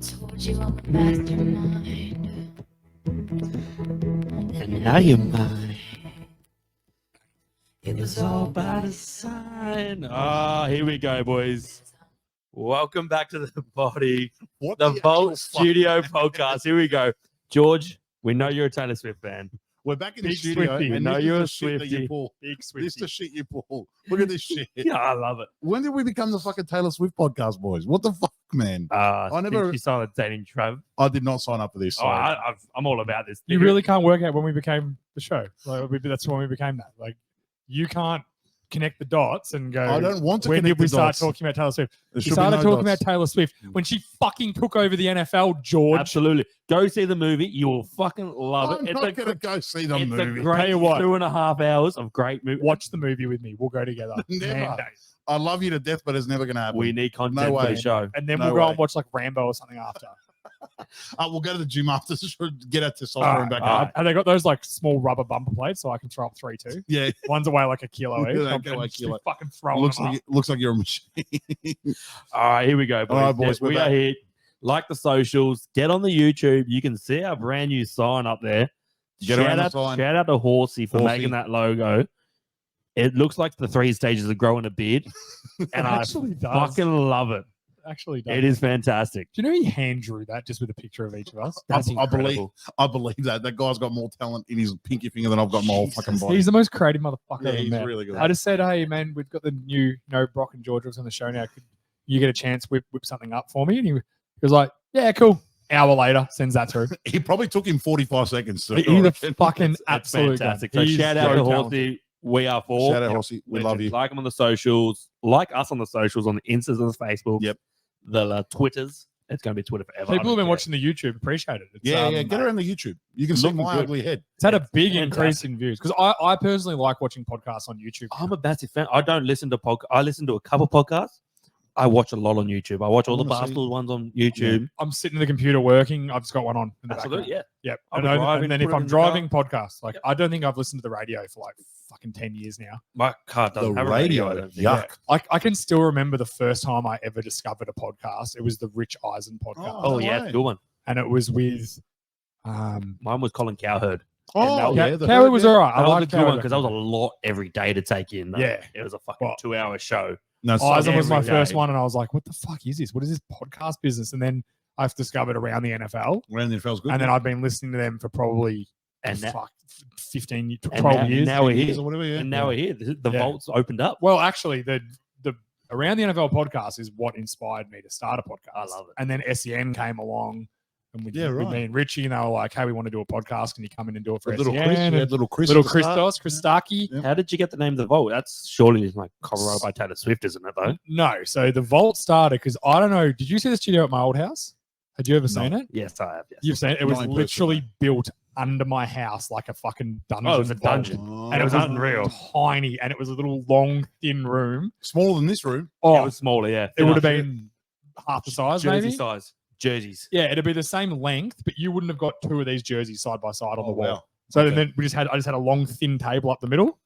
told you I'm a mastermind. And now you're mine. It was all by design. Here we go, boys. Welcome back to the body, the Vault Studio podcast. Here we go. George, we know you're a Taylor Swift fan. We're back in Big the studio. Swifty. And We know this you're is a the shit that you Swifty. pull. Big This is the shit you pull. Look at this shit. Yeah, I love it. When did we become the fucking Taylor Swift podcast, boys? What the fuck, man? I never- think you started dating Trav. I did not sign up for this. So. I'm all about this. You really can't work out when we became the show. That's when we became that. Like, you can't connect the dots and go. I don't want to When connect did we the start dots. talking about Taylor Swift? There We should be started no talking dots. about Taylor Swift when she fucking took over the NFL. George, Absolutely. Go see the movie. You will fucking love I'm it. not going to go see the It's a movie. great Tell you what. 2.5 hours of great movie. watch the movie with me. We'll go together. Never. Mandate. I love you to death, but it's never going to happen. We need content No for way. the show. And then No we'll go way. and watch like Rambo or something after. We'll go to the gym after to get our testosterone back alright. up. And they got those like small rubber bumper plates, so I can throw up 3 too. Yeah, One's away like a kilo each. They I'm go like just kilo. fucking throwing looks them like up. looks like you're a machine. All right, here we go, boys. All right, boys, Yes, we're we back. are here. Like the socials, get on the YouTube. You can see our brand new sign up there. Get around the out, sign. shout out to Horsey for Horsey. making that logo. It looks like the 3 stages of growing a beard, and I actually does. fucking love it. Actually does. It is fantastic. Do you know he hand drew that just with a picture of each of us? I That's incredible. believe that guy's got more talent in his pinky finger than I've got in my whole fucking body. He's the most creative motherfucker Yeah, I've he's met. really good. I just said, hey, man, we've got the new, Brock and George was on the show now. Could you get a chance, whip something up for me? And he was like, yeah, cool. Hour later, sends that through. He probably took him 45 seconds. To He's a fucking It's absolute fantastic. gun. So He's shout out to so Horsey. talented. We are for. Shout out, Horsey. We love you. Like them on the socials. Like us on the socials, on the Instas and the Facebook. Yep. The Twitters. It's going to be Twitter forever. People who've been watching the YouTube appreciate it. It's, Yeah, get around the YouTube. You can see looking my good. ugly head. It's had a big Fantastic. increase in views because I personally like watching podcasts on YouTube. I'm a massive fan. I don't listen to podcasts. I listen to a couple podcasts. I watch a lot on YouTube. I watch all the wanna see- Barstool ones on YouTube. I'm sitting at the computer working. I've just got one on in the Absolutely, background. yeah. Yep. I'm And driving, then put if it I'm in the car. driving podcasts, like I don't think I've listened to the radio for like fucking 10 years now. My car doesn't The have radio. a radio. I don't think. Yuck. I can still remember the first time I ever discovered a podcast. It was the Rich Eisen podcast. Oh, No yeah, way. it's a good one. And it was with Mine was Colin Cowherd. Oh, that yeah. was- Cowherd was all right. That I was like a good one because that was a lot every day to take in. though. Yeah. It was a fucking Well, 2-hour show. No, it's Eisen was my every first day. one, and I was like, "What the fuck is this? What is this podcast business?" And then I've discovered around the NFL, When it feels good. and then I've been listening to them for probably And that- 15, And 12 years. now we're here. or whatever. Yeah. And now we're here. The Yeah. vault's opened up. Well, actually, the Around the NFL podcast is what inspired me to start a podcast. I love it. And then SEN came along, and with right. me and Richie, and they were like, "Hey, we want to do a podcast. Can you come in and do it for little SEN?" Chris. And We had little Chris. little at the start. Chris Starkey. Yeah. How did you get the name of the vault? That's surely like copyrighted by Taylor Swift, isn't it, though? No, so the Vault started because I don't know. Did you see the studio at my old house? Had you ever seen it? Yes, I have. Yes. You've seen it. It was Not in person, literally no. built under my house like a fucking dungeon. Oh, it was a vault. dungeon. Oh. And it was unreal. tiny, and it was a little long, thin room. Smaller than this room. Oh, It was smaller, yeah. it would have Enough. been half the size, Jersey maybe. size. Jerseys. Yeah, it'd be the same length, but you wouldn't have got 2 of these jerseys side by side on the wall. wow. So Okay. then I just had a long, thin table up the middle,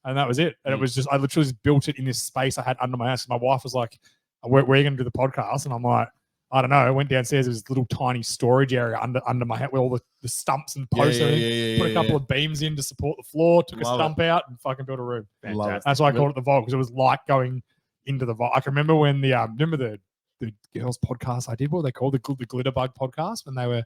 and that was it. And it was just I literally just built it in this space I had under my house. My wife was like, "Where are you going to do the podcast?" And I'm like, "I don't know." I went downstairs. There was a little tiny storage area under my head with all the stumps and posts. and everything. Put a couple of beams in to support the floor. Took Love a stump out and fucking built a room. Love it. That's why I called it the vault because it was like going into the vault. I can remember when the girls podcast I did. What were they called? The Glitterbug podcast when they were.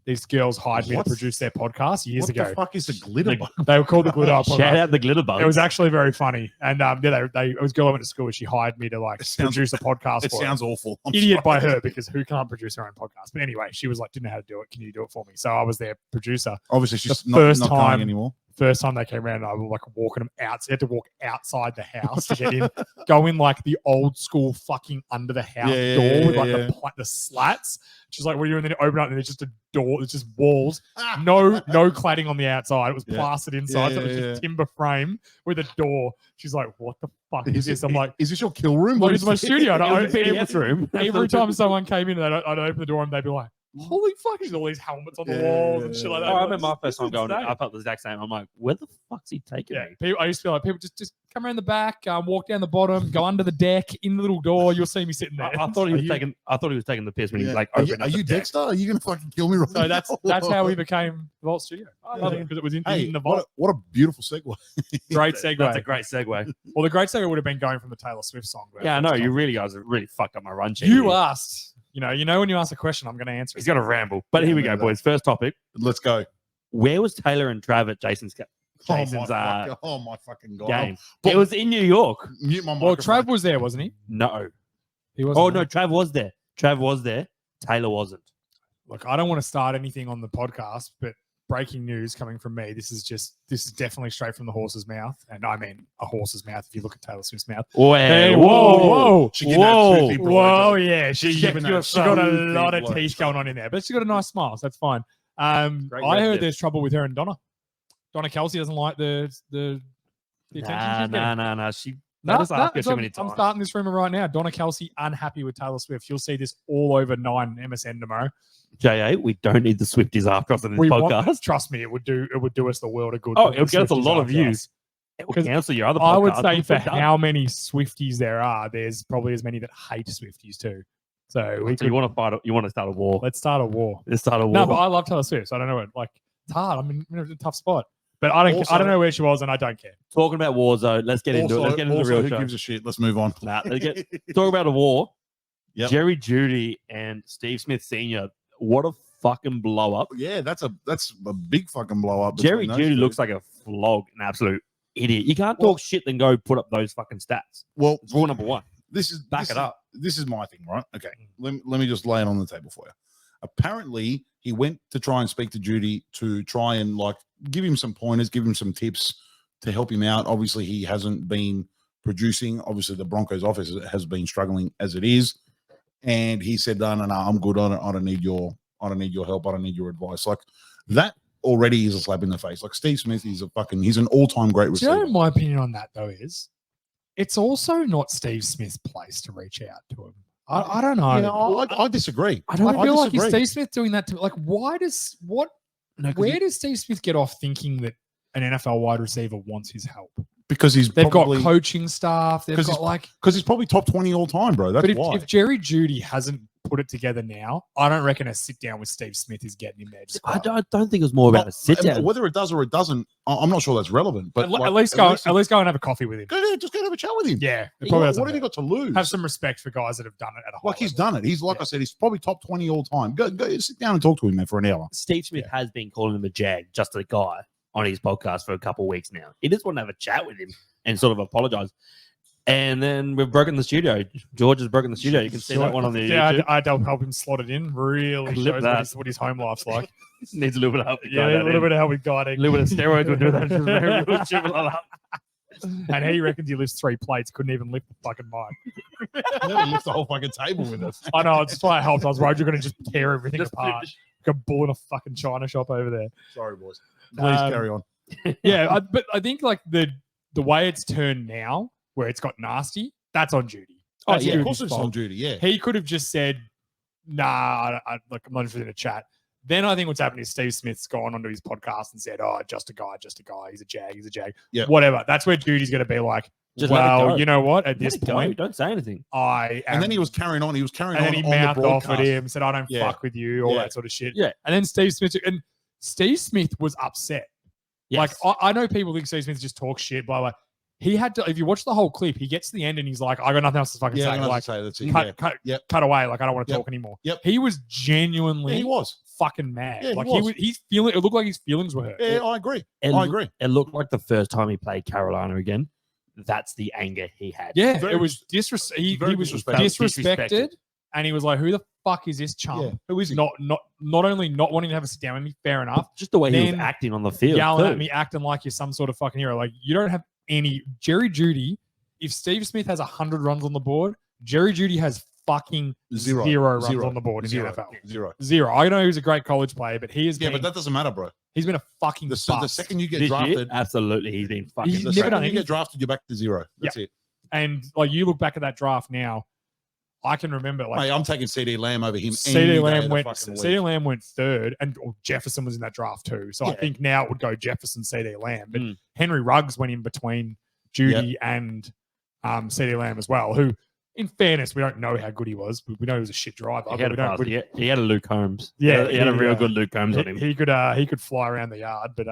These girls hired me to What? produce their podcast years What ago. the fuck is the glitter bug? They were called the Glitter Podcast. Shout out the glitter bugs. It was actually very funny, and it was a girl I went to school with. She hired me to like It sounds- produce a podcast. It for sounds awful. I'm idiot by sorry. her because who can't produce her own podcast? But anyway, she was like, didn't know how to do it. Can you do it for me? So I was their producer. Obviously, she's The not, first not time- going anymore. First time they came around, I was like walking them out. So you had to walk outside the house to get in. Go in like the old school fucking under the house Yeah, door yeah, with like yeah. the slats. She's like, what are you doing? And then you open up and there's just a door. It's just walls. Ah. No cladding on the outside. It was Yeah. plastered inside. so it was Yeah, just timber frame with a door. She's like, what the fuck is this? I'm like, is this your kill room? what is my studio? And It was a every PDF room. every time someone came in, I'd open the door and they'd be like, holy fuck, there's all these helmets on the Yeah, walls and shit like that. Oh, I Like, remember my this first time is going. insane. I felt the exact same. I'm like, where the fuck's he taking Yeah, me? people, I used to feel like people just come around the back, walk down the bottom, go under the deck, in the little door. You'll see me sitting there. I thought he was taking. I thought he was taking the piss when he was like, are you, opening are up the you deck. Dexter? Are you gonna fucking kill me right So now? that's how we became the Vault Studio. I love it because it was in the what Vault. what a beautiful segue. Great segue. That's a great segue. Well, the great segue would have been going from the Taylor Swift song. but Yeah, I know. that's You not- really guys have really fucked up my run sheet. You here. asked. You know when you ask a question, I'm going to answer it. He's got to ramble. But Yeah, here we look go, at that. boys. First topic. Let's go. Where was Taylor and Trav at Jason's Oh my fucking god. game? But- It was in New York. Mute my Well, microphone. Trav was there, wasn't he? No. He wasn't. Oh, no. Trav was there. Trav was there. Taylor wasn't. Look, I don't want to start anything on the podcast, but breaking news coming from me. This is definitely straight from the horse's mouth, and I mean a horse's mouth. If you look at Taylor Swift's mouth. Hey, whoa, She getting that Swifty blowjob. whoa, yeah. She Check got a yourself. lot of Blowjob. teeth going on in there, but she got a nice smile, so that's fine. Great I red heard lip. there's trouble with her and Donna. Donna Kelsey doesn't like the attention she's getting. Nah. She No, let us ask her so too many I'm times. starting this rumor right now. Donna Kelsey unhappy with Taylor Swift. You'll see this all over 9 MSN tomorrow. JA, we don't need the Swifties after us on this podcast. Trust me, it would do us the world of good. Oh, for it would the get us a Swifties lot of after views. us. It will 'Cause cancel your other podcast. I would say for We're done. how many Swifties there are, there's probably as many that hate Swifties too. So we So you want to fight? You want to start a war? let's start a war. Let's start a war. No, but I love Taylor Swift. So I don't know. Like it's hard. I'm in a tough spot. But I don't Also- know where she was, and I don't care. Talking about war zone. Let's get into it. Let's get into the also, real who show. gives a shit? Let's move on. Nah, let's get talk about a war. Yep. Jerry Judy and Steve Smith Sr. What a fucking blow up. Yeah, that's a big fucking blow up. Jerry between those Judy two. looks like a flog, an absolute idiot. You can't talk shit then go put up those fucking stats. well. It's rule number one. This is Back this it is- up. This is my thing, right? Okay, let me just lay it on the table for you. Apparently, he went to try and speak to Judy to try and like give him some pointers, give him some tips to help him out. Obviously, he hasn't been producing. Obviously, the Broncos office has been struggling as it is, and he said, "No, I'm good. I don't need your help. I don't need your advice." Like that already is a slap in the face. Like Steve Smith, he's an all-time great Do you know receiver. what my opinion on that though is? It's also not Steve Smith's place to reach out to him. I don't know. You know, I disagree. I feel like is disagree. Steve Smith doing that to like why does No, 'cause where does Steve Smith get off thinking that an NFL wide receiver wants his help? Because They've got coaching staff. They've 'Cause got like because he's probably top 20 all time, bro. That's but why. if Jerry Judy hasn't put it together now, I don't reckon a sit down with Steve Smith is getting him there. Just I don't think it was more about a sit down. Whether it does or it doesn't, I'm not sure that's relevant. But at least go and have a coffee with him. just go and have a chat with him. Yeah, it What, probably what doesn't have you hurt. got to lose? Have some respect for guys that have done it at a high Like he's level. done it. He's like Yeah. I said, he's probably top 20 all time. Go sit down and talk to him man for an hour. Steve Smith has been calling him a jag, just a guy, on his podcast for a couple of weeks now. He just want to have a chat with him and sort of apologize. And then we've broken the studio. George has broken the studio. You can see that one on the YouTube. I don't help him slot it in. Really Clip shows that. what his home life's like. Needs a little bit of help. to Yeah, guide a that little in. bit of help with guiding. A little bit of steroids would do that. Very triple up. And he reckons he lifts 3 plates. Couldn't even lift the fucking mic. Nearly lifts the whole fucking table with us. I know. It's why I helped. I was worried you're going to just tear everything Just apart. finish. Like a bull in a fucking china shop over there. Sorry, boys. Please Um, carry on. Yeah, but I think like the way it's turned now, where it's got nasty, that's on Judy. Oh, That's yeah, Of Judy's course, it's fault. on duty. Yeah. He could have just said, "Nah, I'm not interested in a chat." Then I think what's happened is Steve Smith's gone onto his podcast and said, "Oh, just a guy. He's a jag. Yeah. Whatever." That's where Judy's going to be like, Just let it go. "Well, you know what? At Let this it go. point, Don't say anything. I am." And then he was carrying on. He was carrying and on then he on the mouthed off at broadcast. him, said, "I don't Yeah. fuck with you," all Yeah. that sort of shit. Yeah. And then Steve Smith was upset. Yes. Like I know people think Steve Smith just talks shit, blah blah. He had to. If you watch the whole clip, he gets to the end and he's like, "I got nothing else to fucking Yeah, say." I'm gonna Like, say that's it. Yeah. cut away. Like, I don't want to Yep. talk anymore. Yep. He was genuinely Yeah, he was. fucking mad. Yeah, he like was. he's feeling. It looked like his feelings were hurt. Yeah, I agree. It I loo- agree. It looked like the first time he played Carolina again. That's the anger he had. Yeah, Very it was he very was disrespectful. disrespected, and he was like, "Who the fuck is this chum?" Yeah. Who is he? Not only not wanting to have a sit down with me, fair enough. Just the way he was Then acting on the field. Yelling too. at me, acting like you're some sort of fucking hero. Like you don't have any Jerry Judy. If Steve Smith has 100 runs on the board, Jerry Judy has fucking Zero. zero runs Zero. on the board in Zero. the NFL. Zero. Zero. I know he was a great college player, but he is Yeah, but that doesn't matter, bro. he's been a fucking The bust. second you get This year, drafted, absolutely, he's been fucking. He's the never second done you anything. get drafted, you're back to zero. That's it. And like you look back at that draft now, I can remember like Mate, I'm taking CD Lamb over him. CD Lamb went third, and Jefferson was in that draft too. So I Yeah. think now it would go Jefferson, CD Lamb, but Mm. Henry Ruggs went in between Judy and CD Lamb as well. Who, in fairness, we don't know how good he was. We know he was a shit driver. He had, but we don't- he had a Luke Holmes. Yeah, he had a real yeah. good Luke Holmes on him. he could fly around the yard, but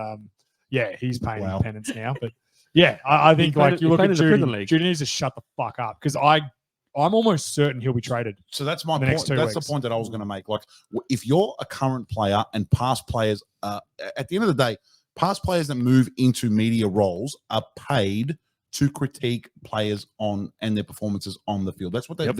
yeah, he's paying Wow. penance now. But yeah, I think played- like you he look played at in the prison Judy. league. Judy needs to shut the fuck up because I'm almost certain he'll be traded. So that's my The point. next 2 That's weeks. the point that I was going to make. Like, if you're a current player and past players, at the end of the day, past players that move into media roles are paid to critique players on and their performances on the field. That's what they're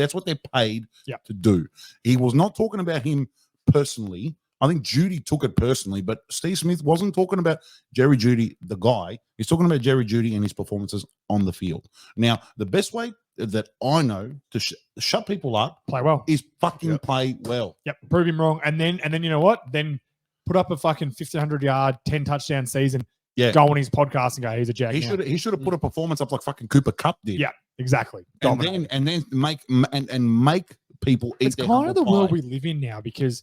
paid to do. He was not talking about him personally. I think Judy took it personally, but Steve Smith wasn't talking about Jerry Judy, the guy. He's talking about Jerry Judy and his performances on the field. Now, the best way that I know to shut people up Play well. is fucking play well. Yep, prove him wrong, and then you know what? Then put up a fucking 1,500-yard, 10 touchdown season. Yeah. Go on his podcast and go, he's a jack. He should have put a performance up like fucking Cooper Cup did. Yeah, exactly. And then make people eat It's their kind of the humble world pie. we live in now because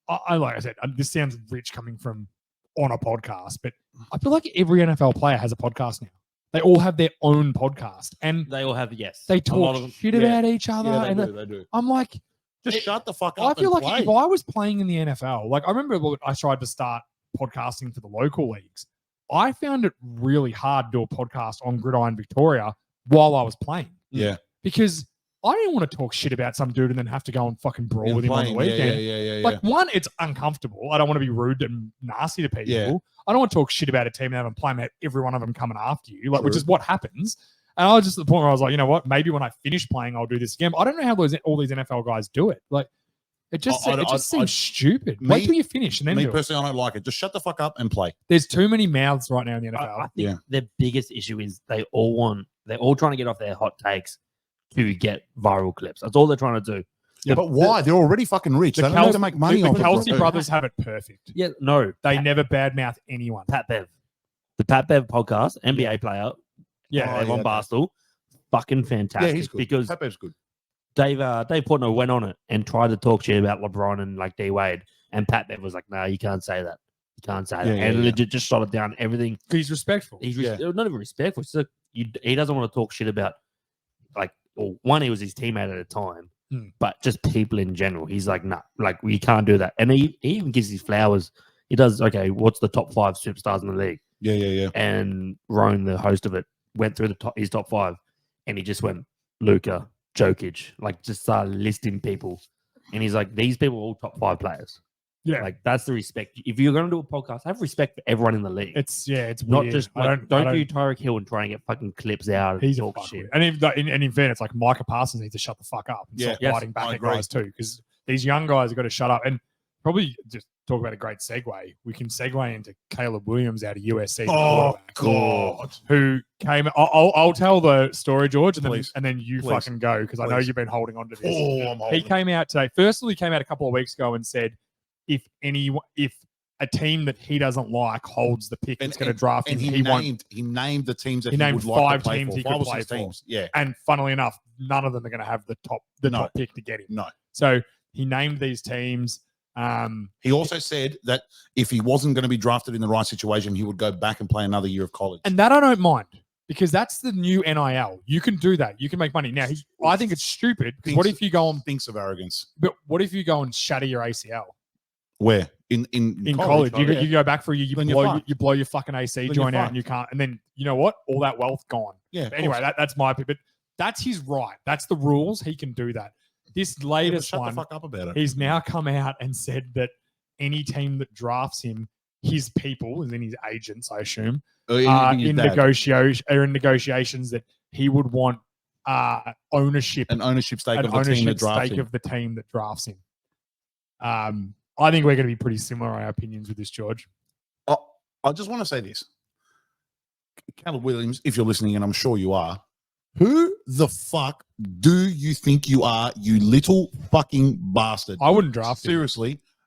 I like I said, this sounds rich coming from on a podcast, but I feel like every NFL player has a podcast now. They all have their own podcast, and They all have they a lot talk of them- shit yeah. about each other. Yeah, and they do. I'm like, Just shut the fuck I up feel and like play. if I was playing in the NFL, like I remember when I tried to start podcasting for the local leagues, I found it really hard to do a podcast on Gridiron Victoria while I was playing. Yeah. Because I didn't want to talk shit about some dude and then have to go and fucking brawl with him on the weekend. Yeah. Like, one, it's uncomfortable. I don't want to be rude and nasty to people. Yeah. I don't want to talk shit about a team and have them playing out every one of them coming after you, like, which True. is what happens. And I was just at the point where I was like, you know what? Maybe when I finish playing, I'll do this again. But I don't know how all these NFL guys do it. Like, it just seems stupid. Wait till you finish and then Me do it. personally, I don't like it. Just shut the fuck up and play. There's too many mouths right now in the NFL. I think their biggest issue is they're all trying to get off their hot takes to get viral clips. That's all they're trying to do. Yeah, but why? They're already fucking rich. They don't have to make money the off Kelsey it. brothers have it perfect. Yeah, no. They never badmouth anyone. Pat Bev. The Pat Bev podcast, NBA player. Yeah. On Barstool. Fucking fantastic. Yeah, he's good. Because Pepe's good. Dave Portnoy went on it and tried to talk shit about LeBron and like D Wade, and Pat Bev was like, "No, you can't say that. You can't say that." And legit just shot it down. Everything. He's respectful. He's not even respectful. It's like he doesn't want to talk shit about like. Well, one, he was his teammate at the time, but just people in general. He's like, "Nah, like we can't do that." And he even gives his flowers. He does. Okay, what's the top 5 superstars in the league? Yeah. And Roan, the host of it, went through his top 5, and he just went Luka, Jokic, like just started listing people, and he's like, these people are all top 5 players. Yeah. Like that's the respect. If you're going to do a podcast, have respect for everyone in the league. It's not weird. just like, don't do Tyreek Hill and try and get fucking clips out and He's a talk fuck shit. And in fairness, like Micah Parsons needs to shut the fuck up and stop biting back I at agree. guys too, because these young guys have got to shut up. And probably just talk about a great segue. We can segue into Caleb Williams out of USC. Oh quarterback, God. who came? I'll tell the story, George, and Please. then you Please. fucking go because I know Please. you've been holding on to this. Oh, I'm He holding. came out today. Firstly, he came out a couple of weeks ago and said, if a team that he doesn't like holds the pick that's going to draft him, And he won't. he named the teams that He he named would like 5 to play teams for. he 5 could or play 6 for. teams. Yeah. And funnily enough, none of them are going to have the top pick to get him. No. So he named these teams. He also said that if he wasn't going to be drafted in the right situation, he would go back and play another year of college. And that I don't mind because that's the new NIL. You can do that. You can make money. Now, I think it's stupid. Because what if you go and thinks of arrogance? But what if you go and shatter your ACL Where in college? You, yeah. you go back for a year, Then you're fucked. you blow your fucking AC Then joint you're out, and you can't. And then you know what? All that wealth gone. Yeah. But anyway, that's my opinion. But that's his right. That's the rules. He can do that. This latest shut one, the fuck up about it. he's now come out and said that any team that drafts him, his people, as in his agents, I assume, are in negotiations that he would want ownership, An ownership stake an of the team that ownership drafts stake him. of the team that drafts him. I think we're going to be pretty similar in our opinions with this, George. I just want to say this. Caleb Williams, if you're listening, and I'm sure you are, who the fuck do you think you are, you little fucking bastard? I wouldn't draft him.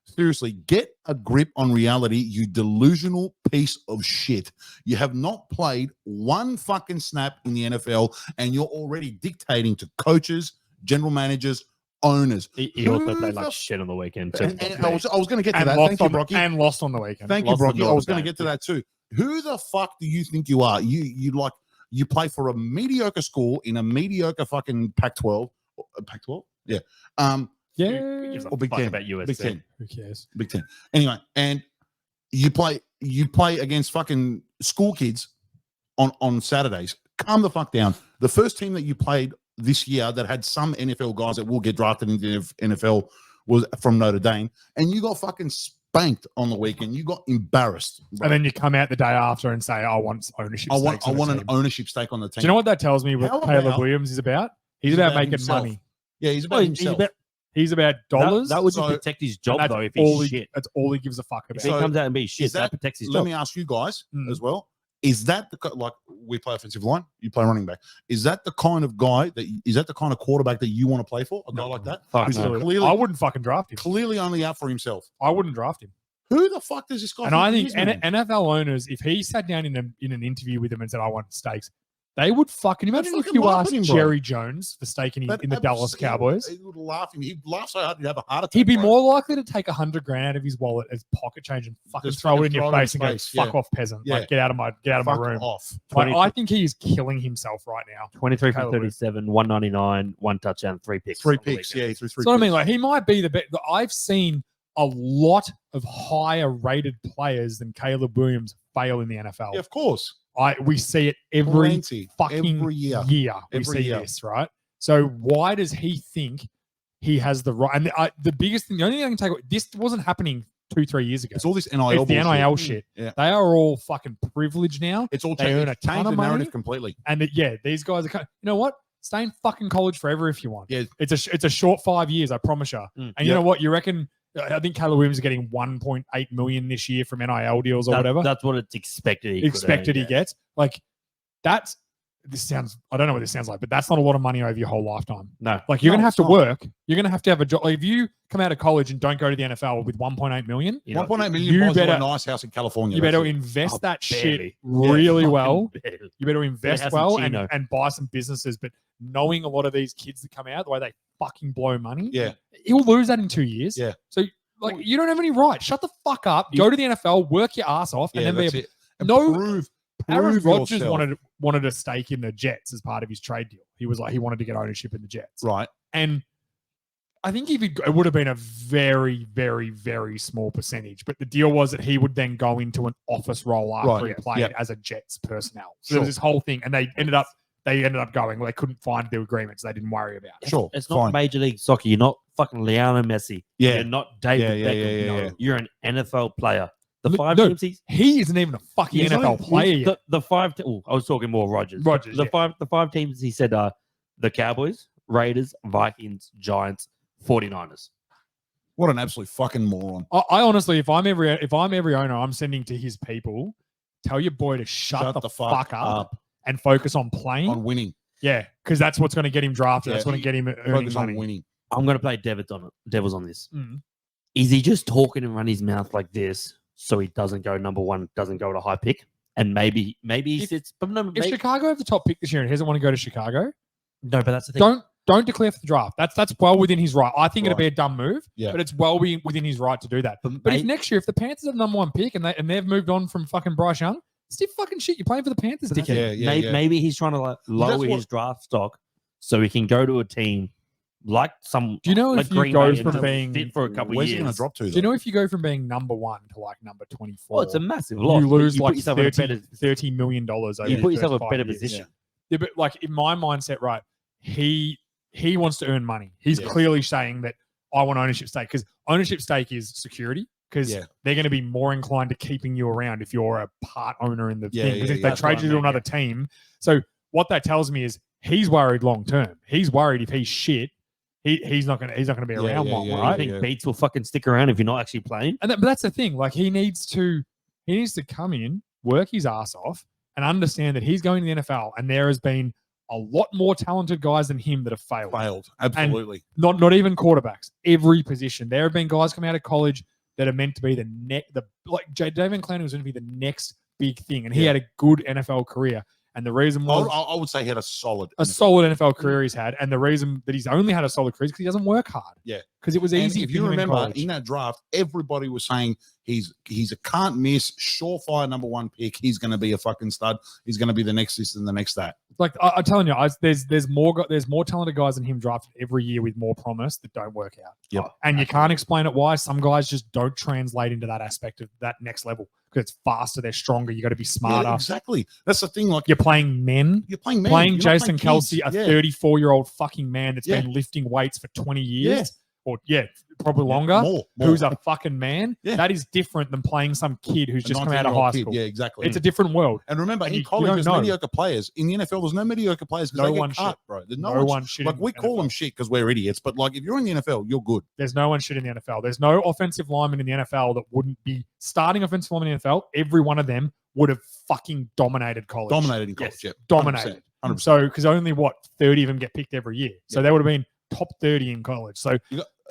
Seriously, get a grip on reality, you delusional piece of shit. You have not played one fucking snap in the NFL, and you're already dictating to coaches, general managers, owners. He also Who played the like shit on the weekend. And, too. and I was going to get to And that. lost Thank you, on Brocky. and lost on the weekend. Thank you, Lost to Brocky. I Notre was going to Dame. get to that too. Who the fuck do you think you are? You play for a mediocre school in a mediocre fucking Pac-12. Pac-12? Yeah. Who Yeah. gives a Or Big fuck Ten. about USC? Big Ten. Who cares? Big Ten. Anyway, and you play against fucking school kids on Saturdays. Calm the fuck down. The first team that you played this year that had some NFL guys that will get drafted into the NFL was from Notre Dame, and you got fucking spanked on the weekend. You got embarrassed. bro. And then you come out the day after and say, "I want ownership." I stakes want on the an team." ownership stake on the team. Do you know what that tells me? What How Caleb about- Williams is about? He's He's about about making himself. money. Yeah, he's about Well, himself. He's about dollars. That would So- just protect his and job that's though. If all he's he, shit, that's all he gives a fuck if about. he So, comes out and be shit, is that that- protects his Let job. me ask you guys Mm. as well. Is that like we play offensive line? You play running back. Is that the kind of guy is that the kind of quarterback that you want to play for? A guy like that? Fuck Who's no. clearly, I wouldn't fucking draft him. clearly only out for himself. I wouldn't draft him. Who the fuck does this guy? And I he think is, man? NFL owners, if he sat down in an interview with them and said, "I want stakes," they would fucking imagine if fucking you laugh asked at him, bro. Jerry Jones for stake in the Dallas Cowboys. He would laugh. He'd laugh so hard he'd have a heart attack. He'd be bro. more likely to take $100,000 out of his wallet as pocket change and fucking Just throw it fucking in your throw it in face and go, his face, "Fuck yeah. off, peasant! Yeah. Like, get out of my Fuck room." off. Like, 20 I think he is killing himself right now. 23 for Caleb Williams. 37, 199, 1 touchdown, 3 picks. Three on the picks. weekend. Yeah, he threw three. So I mean, picks. like he might be the best. I've seen a lot of higher rated players than Caleb Williams fail in the NFL. Yeah, of course. We see it every Plenty. fucking Every year. we Every see year. this, right? So why does he think he has the right? And the biggest thing, the only thing I can take away, this wasn't happening 2-3 years ago. It's all this NIL. It's the bullshit. NIL shit. Yeah. They are all fucking privileged now. It's all They earn a changed ton of the money. narrative completely. And these guys are you know what? Stay in fucking college forever if you want. Yeah. It's a short 5 years, I promise you. Mm. And you know what? You reckon? I think Caleb Williams is getting 1.8 million this year from NIL deals or whatever. That's what it's expected. He He gets. Like this sounds. I don't know what this sounds like, but that's not a lot of money over your whole lifetime. No. Like you're No, gonna have it's to not. work. You're gonna have to have a job. Like, if you come out of college and don't go to the NFL with 1.8 million, You know, 1.8 million you buys you better- a nice house in California. you better that's it. invest Oh, that barely. shit really fucking well. barely. You better invest house in well Chino. and buy some businesses. But knowing a lot of these kids that come out, the way they fucking blow money, Yeah. he'll lose that in 2 years. Yeah. So like you don't have any right. Shut the fuck up. Go to the NFL, work your ass off, Yeah, and then that's be it. And no- prove Aaron Rodgers yourself. wanted a stake in the Jets as part of his trade deal. He was like he wanted to get ownership in the Jets, Right. and I think it would have been a very, very, very small percentage. But the deal was that he would then go into an office role after Right, he yeah, played yeah. as a Jets personnel. So Sure. there was this whole thing, and they ended up going. Well, they couldn't find the agreements. They didn't worry about it. Sure. It's not fine. Major League Soccer. You're not fucking Lionel Messi. Yeah. You're not David Yeah, yeah, Beckham. yeah, No. yeah. You're an NFL player. The No, 5 no. teams he's He isn't even a fucking He's NFL not- player yet. The 5. I was talking more Rodgers. Rodgers, The yeah. five teams he said are the Cowboys, Raiders, Vikings, Giants, 49ers. What an absolute fucking moron. I honestly, if I'm every owner, I'm sending to his people, tell your boy to shut the fuck up and focus on playing. On winning. Yeah, because that's what's going to get him drafted. Yeah. That's going to get him earning Focus money. on winning. I'm going to play devils on this. Mm. Is he just talking and run his mouth like this so he doesn't go number one, doesn't go to high pick? And maybe he If- sits. But no, If maybe, Chicago have the top pick this year and he doesn't want to go to Chicago, no, but that's the thing. don't declare for the draft. That's well within his right. I think it'd Right. be a dumb move, Yeah. but it's well within his right to do that. But if next year, if the Panthers are the number one pick and they've moved on from fucking Bryce Young, still fucking shit. You're playing for the Panthers, But that's dickhead. it. Yeah, Maybe he's trying to like lower what- his draft stock so he can go to a team like some. Do you know like if you Green go Bay and from just being fit for a couple Where's years? he going to drop to? Do you know if you go from being number one to like number 24, Well, it's a massive loss. you but lose put like yourself in a better. $30 million over You the put yourself in first a better 5 years. position. Yeah, but like in my mindset, right, he wants to earn money. He's Yeah. clearly saying that I want ownership stake because ownership stake is security because Yeah. they're going to be more inclined to keeping you around if you're a part owner in the Yeah, thing. Because yeah, if they that's what trade I you to mean, another team, so what that tells me is he's worried long term. He's worried if he's shit, he's not going to be Yeah, around yeah, long, yeah, right? I think yeah. Beats will fucking stick around if you're not actually playing. And but that's the thing. Like he needs to come in, work his ass off, and understand that he's going to the NFL, and there has been a lot more talented guys than him that have failed. Failed. Absolutely. Not even quarterbacks. Every position. There have been guys coming out of college that are meant to be like David Clowney was going to be the next big thing, and he Yeah. had a good NFL career. And the reason was I would say he had a solid NFL career he's had. And the reason that he's only had a solid career is because he doesn't work hard. Yeah. Because it was And easy if for you him remember college. in that draft, everybody was saying he's a can't miss, surefire number one pick. He's going to be a fucking stud. He's going to be the next this and the next that. Like I'm telling you, there's more talented guys than him drafted every year with more promise that don't work out. Yep. And you can't explain it why. Some guys just don't translate into that aspect of that next level because it's faster, they're stronger. You got to be smarter. Yeah, exactly. That's the thing. Like You're playing men. you're playing men. Playing You're not Jason playing Kelsey, kids. a 34-year-old fucking man that's been lifting weights for 20 years. Or probably longer. More. Who's a fucking man. Yeah. That is different than playing some kid who's A just come out of 19-year-old high kid. school. Yeah, exactly. It's a different world. And remember, And in you college, don't there's know. mediocre players. In the NFL, there's no mediocre players because No they one get shit. cut, bro. There's No one shit. Like in we the call NFL. them shit because we're idiots, but like if you're in the NFL, you're good. There's no one shit in the NFL. There's no offensive lineman in the NFL that wouldn't be starting offensive lineman in the NFL. Every one of them would have fucking dominated college. Dominated in college, Yes. yeah. Dominated. 100%. So, because only 30 of them get picked every year. So they would have been top 30 in college. So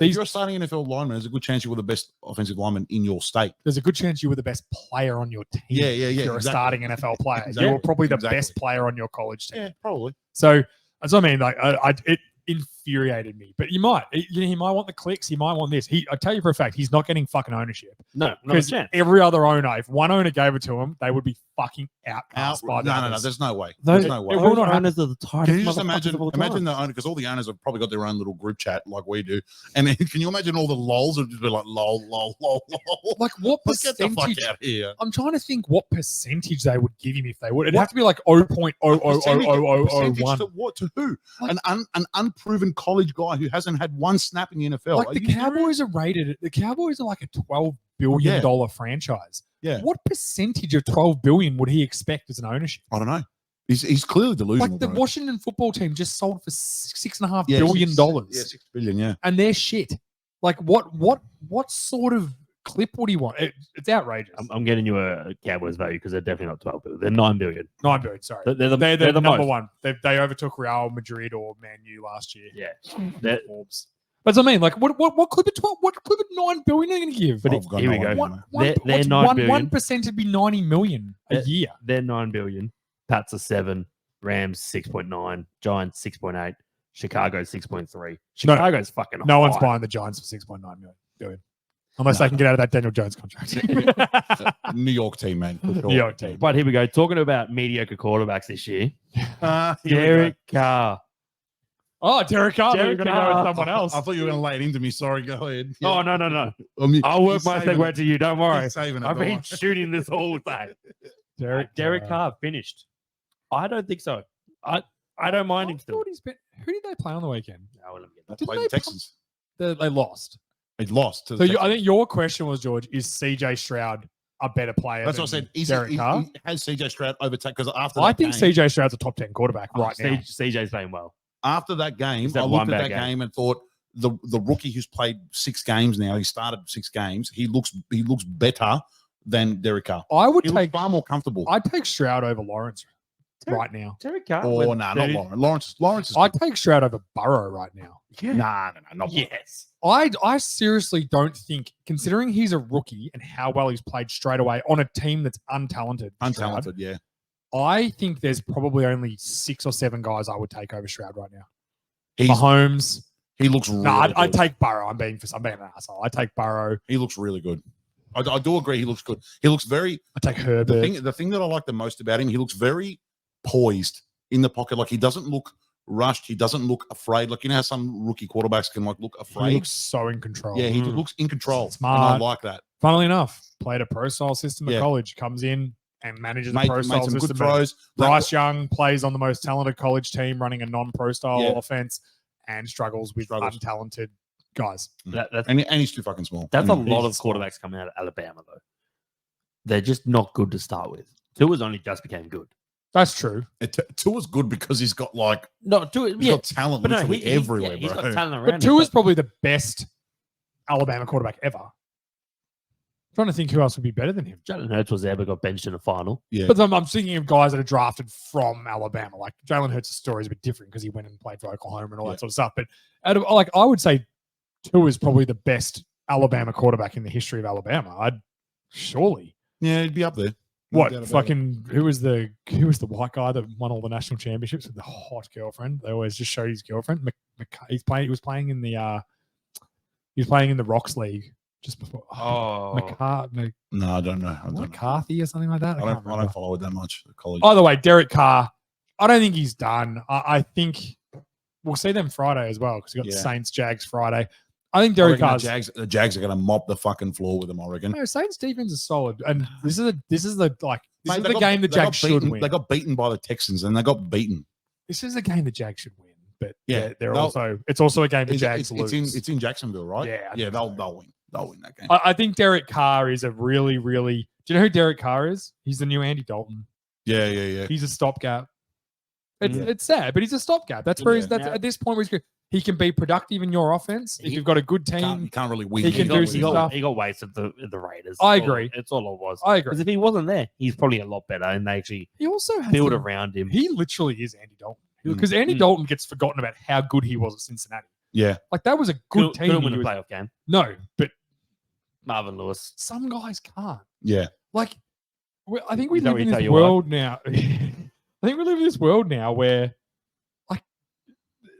If you're a starting NFL lineman, there's a good chance you were the best offensive lineman in your state. there's a good chance you were the best player on your team. Yeah, If you're exactly. a starting NFL player. Exactly. You were probably the Exactly. best player on your college team. Yeah, probably. So that's what I mean. Like, it infuriated me. But he might want the clicks. He might want this. I tell you for a fact, he's not getting fucking ownership. No, not a Because chance. every other owner, if one owner gave it to him, they would be fucking outcast by the No. others. There's no way. Those, There's no way. it will not owners are the tightest. Can you just motherfuckers imagine of all time. the owner, because all the owners have probably got their own little group chat like we do. And then, can you imagine all the lols would just be like, lol, lol, lol, lol. Like, what Like, get the fuck percentage? out of here. I'm trying to think what percentage they would give him if they would. It'd have to be like 0.0000001. Percentage to what? To who? An unproven college guy who hasn't had one snap in the NFL. Like Are the you serious? Cowboys are rated. The Cowboys are like a $12 billion franchise. Yeah. What percentage of 12 billion would he expect as an ownership? I don't know. He's clearly delusional. Like the bro. Washington football team just sold for $6.5 Yeah, billion $6 dollars. Yeah, $6 billion. Yeah. And they're shit. Like what sort of clip would he want? It's outrageous. I'm getting you a Cowboys value because they're definitely not 12 billion. They're 9 billion. 9 billion, sorry. They're the They're the number most. one. They overtook Real Madrid or Man U last year. Yeah. They're- Forbes. But I mean, like, what clip of 12? What clip of 9 billion are you going to give? But I've got here we no go. idea, One, mate. one, They're what's 9 one, billion. 1% would be 90 million a They're- year. They're 9 billion. Pats are 7. Rams 6.9. Giants 6.8. Chicago 6.3. Chicago's fucking No one's high. buying the Giants for 6.9 billion. Unless they can get out of that Daniel Jones contract. New York team, man. For sure. New York team. But here we go. Talking about mediocre quarterbacks this year. Here we go. Derek Carr. Oh, Derek Carr. You're Derek going to go with Carr. someone else. I thought you were going to lay it into me. Sorry, go ahead. Yeah. Oh, no. I'm- I'll work he's my saving segue it. to you. Don't worry. He's saving it, I've don't been worry. shooting this all day. Derek Carr finished. I don't think so. I don't mind him still. Who did they play on the weekend? No, let me get that. They played the Texans. They lost. He lost. To So the I think your question was, George, is CJ Stroud a better player That's what I than said. Derek Carr? He has CJ Stroud overtaken because after I that think game, CJ Stroud's a top 10 quarterback right now. CJ's playing well. after that game, He's had I one looked at bad that game. game and thought the rookie who's played 6 games now, he started 6 games. He looks better than Derek Carr. I would He looks take far more comfortable. I'd take Stroud over Lawrence Derek- right now. Derek Carr. Oh, went no, not 30 Lawrence. Lawrence is I'd take Stroud over Burrow right now. nah, not Yes. I seriously don't think, considering he's a rookie and how well he's played straight away on a team that's untalented, Stroud, untalented. Yeah, I think there's probably only 6 or 7 guys I would take over Stroud right now. he Mahomes. looks really No, I'd good. take Burrow. I'm being an asshole. I take Burrow. He looks really good. I do agree. He looks good. He looks very. I take Herbert. The thing that I like the most about him, he looks very poised in the pocket. Like he doesn't look rushed. He doesn't look afraid. Like you know how some rookie quarterbacks can like look He afraid. looks so in control. Yeah, he Mm. looks in control. Smart. And I like that. Funnily enough, played a pro style system at Yeah. college, comes in and manages a Made, pro made style some system. good throws. Bryce Young plays on the most talented college team running a non-pro style Yeah. offense and struggles with Struggles. untalented guys. That's And he's too fucking small. that's a And lot of he's- quarterbacks coming out of Alabama though. They're just not good to start with. Tua's only just became good. That's true. Tua's good because he's got like No, Tua, he's got talent but no, literally everywhere, he's bro. got talent around. But him, Tua's probably the best Alabama quarterback ever. I'm trying to think who else would be better than him. Jalen Hurts was there, but got benched in the final. Yeah. But I'm thinking of guys that are drafted from Alabama. Like Jalen Hurts' story is a bit different because he went and played for Oklahoma and all Yeah. that sort of stuff. But out of, like, I would say Tua is probably the best Alabama quarterback in the history of Alabama. Surely. Yeah, he'd be up there. No What doubt about it. fucking who was the white guy that won all the national championships with the hot girlfriend? They always just show his girlfriend. He was playing in the Rocks League just before. Oh, No, I don't know. I don't know. McCarthy or something like that. I don't follow it that much. The college. Either way, Derek Carr, I don't think he's done. I think we'll see them Friday as well because we got the Yeah. Saints Jags Friday. I think I Derek reckon Carr's the Jags are going to mop the fucking floor with them. I reckon. no, Saints defense is solid, and this is the Mate, the they got- game the they got Jags should beaten- win. They got beaten by the Texans, and they got beaten. This is a game the Jags should win, but Yeah, they're they'll- it's also a game the It's, Jags it's lose. in Jacksonville, right? Yeah, I yeah. think They'll so. win. They'll win that game. I think Derek Carr is a really. Do you know who Derek Carr is? He's the new Andy Dalton. Yeah. He's a stopgap. It's Yeah. it's sad, but he's a stopgap. That's where Yeah. that's at this point where he can be productive in your offense if you've got a good You team. can't really win. He can do some stuff. He got wasted at the Raiders. I That's all- agree. It's all it was. I agree. Because if he wasn't there, he's probably a lot better, and they actually He also has build the- around him. He literally is Andy Dalton Mm. because Andy Mm. Dalton gets forgotten about how good he was at Cincinnati. Yeah. Like that was a good team. Couldn't win he a was- playoff game. No, but Marvin Lewis. some guys can't. Yeah. Like, I think we Is that live what in you tell this your wife? world now. I think we live in this world now where, like,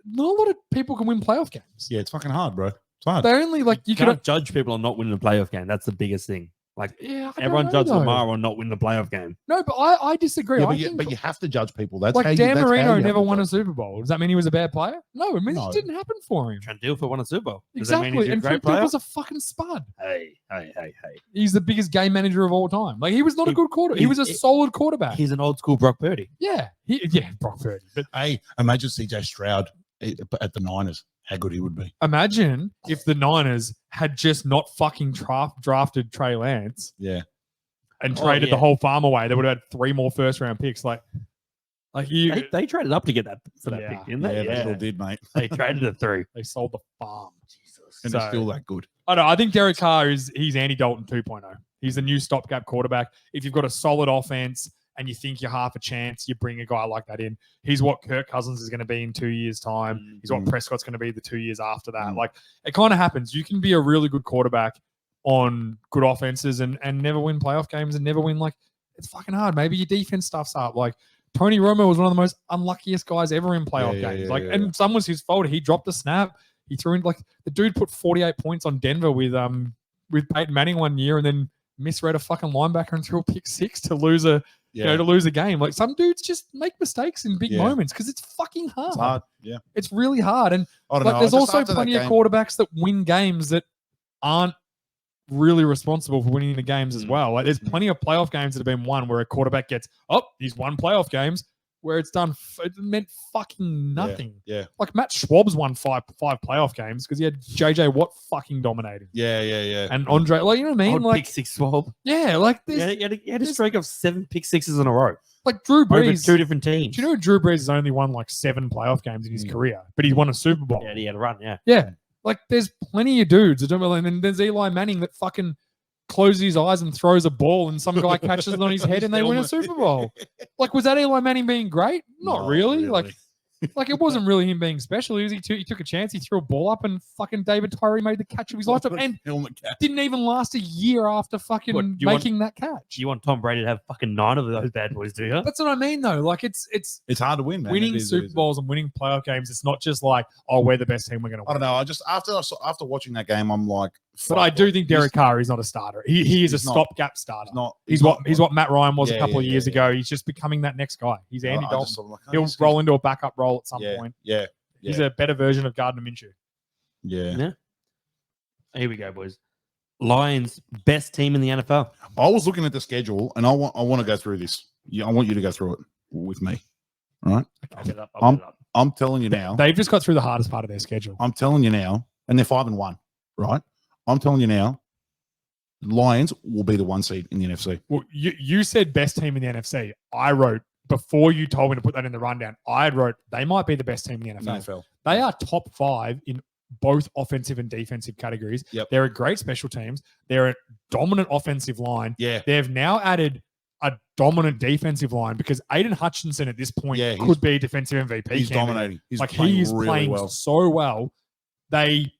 not a lot of people can win playoff games. Yeah. It's fucking hard, bro. It's hard. They only like you You can. can't judge people on not winning a playoff game. That's the biggest thing. Like Yeah, I don't everyone know, judges though. Lamar on not winning the playoff game. No, but I disagree. Yeah, I but, you, think, but you have to judge people. That's like how you, Dan that's how Marino you have never to won a judge. Super Bowl. Does that mean he was a bad player? No, it means No. it didn't happen for him. Trent Dilfer won a Super Bowl. Does that mean Exactly, he's a and great Trent player? was a fucking spud. Hey. He's the biggest game manager of all time. Like he was not a good quarterback. He was a solid quarterback. He's an old school Brock Purdy. Yeah, Brock Purdy. But Hey, imagine CJ Stroud at the Niners. How good he would be. imagine if the Niners had just not fucking drafted Trey Lance Yeah. and Oh, traded the yeah. whole farm away. They would have had 3 more first round picks. Like you, They traded up to get that for that Yeah. pick, didn't Yeah, they? they still did, mate. They traded it through. they sold the farm. And So- they're still that good. I don't know. I think Derek Carr he's Andy Dalton 2.0. He's the new stopgap quarterback. If you've got a solid offense and you think you're half a chance, you bring a guy like that in. He's what Kirk Cousins is going to be in 2 years' time. He's what Prescott's going to be the 2 years after that. Mm. Like it kind of happens. You can be a really good quarterback on good offenses and never win playoff games and never win. Like it's fucking hard. Maybe your defense stuffs up. Like Tony Romo was one of the most unluckiest guys ever in playoff games. And some was his fault. He dropped a snap. He threw in the dude put 48 points on Denver with Peyton Manning one year and then misread a fucking linebacker and threw a pick 6 to lose a to lose a game. Like some dudes just make mistakes in big Yeah. moments because it's fucking hard. It's hard. Yeah. It's really hard. And I don't like know. there's Just also after that plenty of game- quarterbacks that win games that aren't really responsible for winning the games as well. Like there's plenty of playoff games that have been won where a quarterback gets, he's won playoff games where it's done. It meant fucking nothing. Yeah. Like Matt Schwab's won five playoff games because he had JJ Watt fucking dominating. Yeah. And Andre, like you know what I mean? Old Like pick 6 swab. yeah, like He this, had a streak of 7 pick 6s in a row like Drew over Brees. 2 different teams. Do you know Drew Brees has only won like 7 playoff games in his career, but he won a Super Bowl. Yeah, he had a run. Yeah. Yeah. Like there's plenty of dudes that don't really, and then there's Eli Manning that fucking closes his eyes and throws a ball and some guy catches it on his head and they win a Super Bowl. Like, was that Eli Manning being great? Not No, really. Like it wasn't really him being special. He took a chance. He threw a ball up and fucking David Tyree made the catch of his lifetime and helmet cap. didn't even last a year after fucking What, you want- making that catch. You want Tom Brady to have fucking 9 of those bad boys, do you? That's what I mean though. Like it's It's hard to win, man. winning It is, it Super is. Bowls and winning playoff games. It's not just like, oh, we're the best team. We're going to I win. don't know. I just after watching that game, I'm like, But I do think Derek he's Carr is not a starter. He is a he's not. stopgap starter. not. He's what Matt Ryan was a Yeah, couple of yeah, years yeah, ago. He's just becoming that next guy. He's Andy I Dalton. just sort of like, He'll this roll into a backup role at some yeah, point. Yeah. He's a better version of Gardner Minshew. Yeah. Here we go, boys. Lions, best team in the NFL. I was looking at the schedule, and I want to go through this. Yeah, I want you to go through it with me. All right. I'll get it up. I'll get it I'm telling you now. They've just got through the hardest part of their schedule. I'm telling you now, and they're 5-1, right? I'm telling you now, Lions will be the 1 seed in the NFC. Well, you said best team in the NFC. I wrote before you told me to put that in the rundown. I wrote they might be the best team in the NFL. NFL. They are top 5 in both offensive and defensive categories. Yep. They're a great special teams. They're a dominant offensive line. Yeah. They've now added a dominant defensive line because Aiden Hutchinson at this point Yeah, could be defensive MVP. He's candidate. dominating. He's like playing he is really playing well. so well. They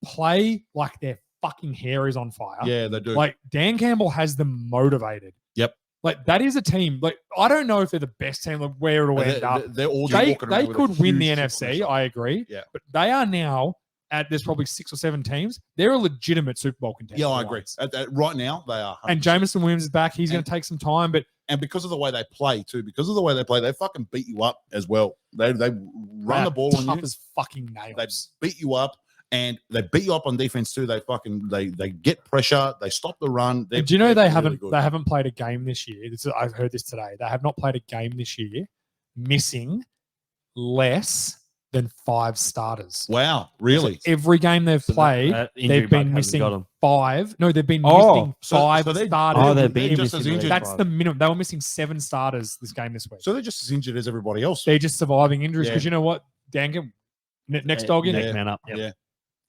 play like their fucking hair is on fire. Yeah, they do. Like Dan Campbell has them motivated. Yep. Like that is a team. Like I don't know if they're the best team. Like where it'll end up. They're all just They walking around with a could win the huge chip on their NFC. shoulder. I agree. Yeah. But they are now there's probably 6 or 7 teams. They're a legitimate Super Bowl contender. Yeah, I the agree. Lions. Right now, they are. 100%. And Jameson Williams is back. He's going And- to take some time, but And because of the way they play too, they fucking beat you up as well. They run the ball on tough you. as fucking They nails. beat you up, and they beat you up on defense too. They get pressure. They stop the run. And do you know they're they really good. haven't played a game this year? I've heard this today. They have not played a game this year, missing less than 5 starters. Wow, really? Every game they've played, they've been missing 5. No, they've been missing so 5 they- starters. Oh, they're they're being just as missing injured. That's the minimum. They were missing 7 starters this game this week. So they're just as injured as everybody else. They're just surviving injuries because Yeah. you know what, Dangan, next dog in, Yeah. Next man up. Yeah.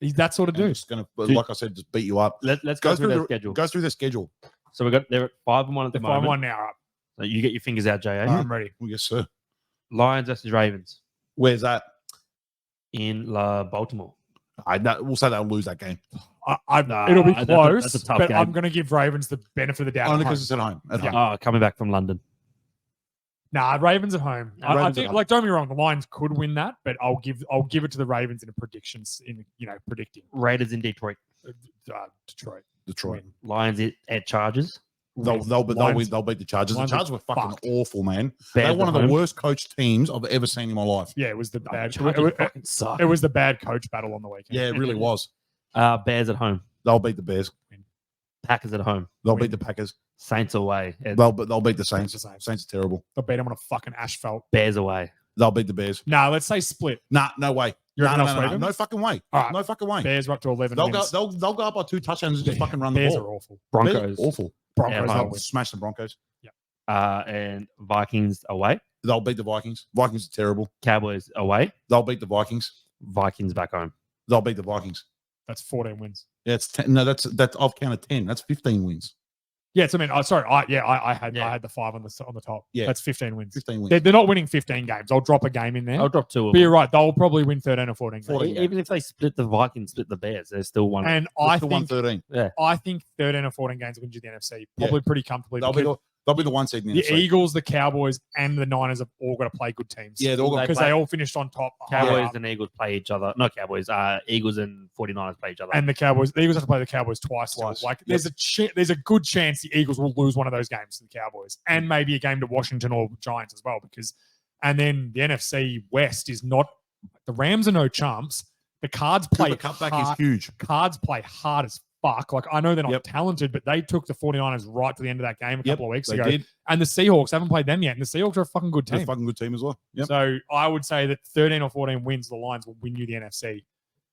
he's that sort of And dude. it's gonna, like I said, just beat you up. Let's go through their schedule. Go through their schedule. So they're at 5-1 at the They're moment. 5-1 now. Up. So you get your fingers out, JA. I'm ready. Well, yes, sir. Lions versus Ravens Where's that? in Baltimore. We'll say they'll lose that game It'll be that's close, that's a tough but game. I'm going to give Ravens the benefit of the doubt. only at home. because it's at home. Yeah. Home. Coming back from London. Nah, Ravens at home. I Ravens at think, home. like, don't get me wrong, the Lions could win that, but I'll give it to the Ravens in a predictions predicting Raiders in Detroit. Detroit. Detroit. Win. Lions at Chargers. They'll Lions- win. They'll beat the Chargers. Lions The Chargers were fucking fucked. awful, man. Bears They're one at of the home. worst coached teams I've ever seen in my life. Yeah, it was the bad. Chargers fucking suck. It was the bad coach battle on the weekend. Yeah, it really was. Bears at home. They'll beat the Bears. Packers at home. They'll Win. beat the Packers. Saints away. They'll beat the Saints. The Saints. Saints are terrible. They'll beat them on a fucking asphalt. Bears away. They'll beat the Bears. Nah, let's say split. Nah, no way. You No, reckon no, they'll no, sweep no, them? no fucking way. All right. No fucking way. Bears are up to 11 They'll go. wins. They'll go up by 2 touchdowns and just fucking run the Bears ball. are awful. Bears Broncos. are awful. Broncos Yeah, they'll They'll win. smash the Broncos. And Vikings away. They'll beat the Vikings. Vikings are terrible. Cowboys away. They'll beat the Vikings. Vikings back home. They'll beat the Vikings. That's 14 wins. Yeah, it's 10. No, that's I've counted 10. That's 15 wins. Yeah, so I mean, I had Yeah. I had the 5 on the top. Yeah. That's 15 wins. 15 wins. They're not winning 15 games. I'll drop a game in there. I'll drop 2 of But you're them. right. They'll probably win 13 or 14 games. 14. Even if they split the Vikings, split the Bears, they're still one. And That's I the think 113. I think 13 or 14 games wins you the NFC probably pretty comfortably. They'll be the 1 seed in the The NFC. Eagles, the Cowboys, and the Niners have all got to play good teams. Yeah, they're all got because they all finished on top. Cowboys higher up. and Eagles play each other. No, Cowboys. Eagles and 49ers play each other. And the Eagles have to play the Cowboys twice. still. Twice. Like Yep. there's a good chance the Eagles will lose one of those games to the Cowboys, and maybe a game to Washington or Giants as well. And then the NFC West is not. The Rams are no chumps. The Cards play The cutback hard. is huge. Cards play hard as fuck. Like I know they're not Yep. talented, but they took the 49ers right to the end of that game a Yep, couple of weeks they ago. did. And the Seahawks haven't played them yet, and the Seahawks are a fucking good They're a team. fucking good team as well. Yep. So I would say that 13 or 14 wins, the Lions will win you the NFC.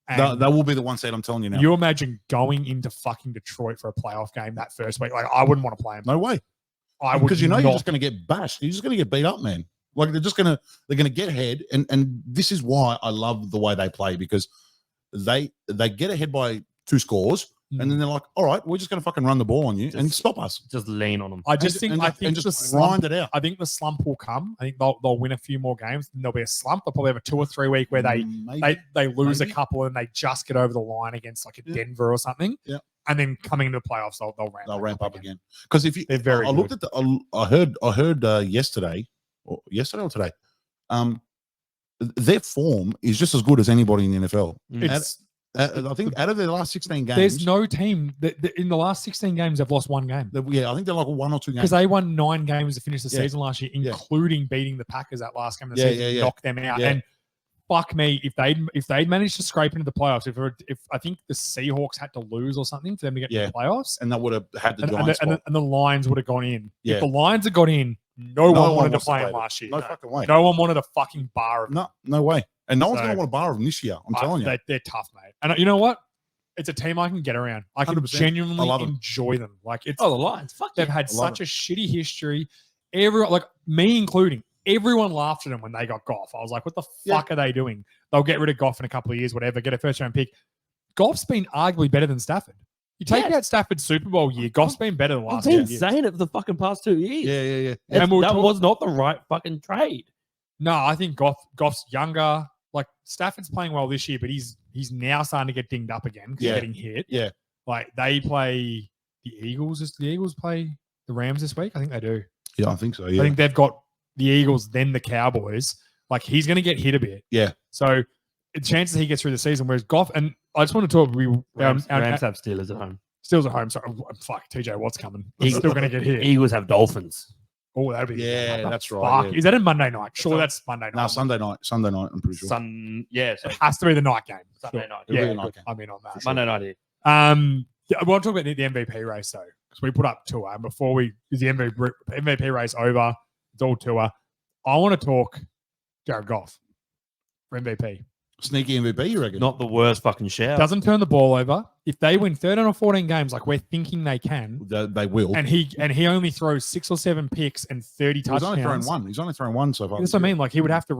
And That will be the 1 seed. I'm telling you now. you imagine going into fucking Detroit for a playoff game that first week. Like I wouldn't want to play them. No way. I would Because you're not. just going to get bashed. You're just going to get beat up, man. Like they're going to get ahead, and this is why I love the way they play, because they get ahead by 2 scores, and then they're like, all right, we're just going to fucking run the ball on you and stop us. just lean on them. I just think and I think just the grind slump, it out. I think the slump will come. I think they'll win a few more games. And there'll be a slump. They'll probably have a 2 or 3 week where they lose Maybe. a couple and they just get over the line against like a Yeah. Denver or something. Yeah. And then coming into the playoffs, they'll They'll ramp up again. Because if you, They're very I looked at I heard yesterday or today, their form is just as good as anybody in the NFL. It's I think out of their last 16 games, there's no team that in the last 16 games they've lost one game. I think they're like 1 or 2 games. Because they won 9 games to finish the Yeah. season last year, Yeah. including beating the Packers that last game of the Yeah, season, yeah, yeah. knocked them out. Yeah. And fuck me, if they'd managed to scrape into the playoffs, if I think the Seahawks had to lose or something for them to get Yeah. to the playoffs, And they would have had the and, Giants. and the Lions would have gone in. Yeah. If the Lions had got in, no one wanted to wants play them them. last year. No fucking way. No one wanted a fucking bar of them. No way. And no one's So- going to want to bar them this year. I'm telling you. They're tough, mate. And you know what? It's a team I can get around. I can 100%. genuinely I love 'em. enjoy them. Like it's Oh, the Lions. Fuck they've yeah. had I love such a shitty history. Everyone, like me including, everyone laughed at them when they got Goff. I was like, what the Yeah. fuck are they doing? They'll get rid of Goff in a couple of years, whatever, get a first round pick. Goff's been arguably better than Stafford. You take Yes. out Stafford's Super Bowl year, Goff's been better than I've last been year. saying it for the fucking past 2 years. Yeah. It's- And we'll that talk- was not the right fucking trade. No, I think Goff's younger. Like Stafford's playing well this year, but he's now starting to get dinged up again because Yeah. he's getting hit. Yeah. Like they play the Eagles. Do the Eagles play the Rams this week? I think they do. Yeah, I think so. Yeah. I think they've got the Eagles, then the Cowboys. Like he's going to get hit a bit. Yeah. So the chances he gets through the season, whereas Goff, and I just want to talk. Rams have Steelers at home. Steelers at home. So fuck, TJ Watt's coming. He's still going to get hit. Eagles have Dolphins. Oh, that'd be Yeah, that's right. Fuck. Yeah. Is that a Monday night? Sure, that's Monday night. No, Sunday night. Sunday night. I'm pretty sure. So It has to be the night game. Sunday night. It'll be Yeah, a night game. I'm in on that. Monday night here. Yeah, I want to talk about the MVP race though, because we put up Tua, and before is the MVP race over? It's all Tua. I want to talk Jared Goff for MVP. Sneaky MVP, you reckon? Not the worst fucking shout. Doesn't turn the ball over. If they win 13 or 14 games, like we're thinking they can, They will. and he only throws 6 or 7 picks and 30 He's touchdowns. only thrown one. He's only thrown one so far. That's what I mean. Like he would have to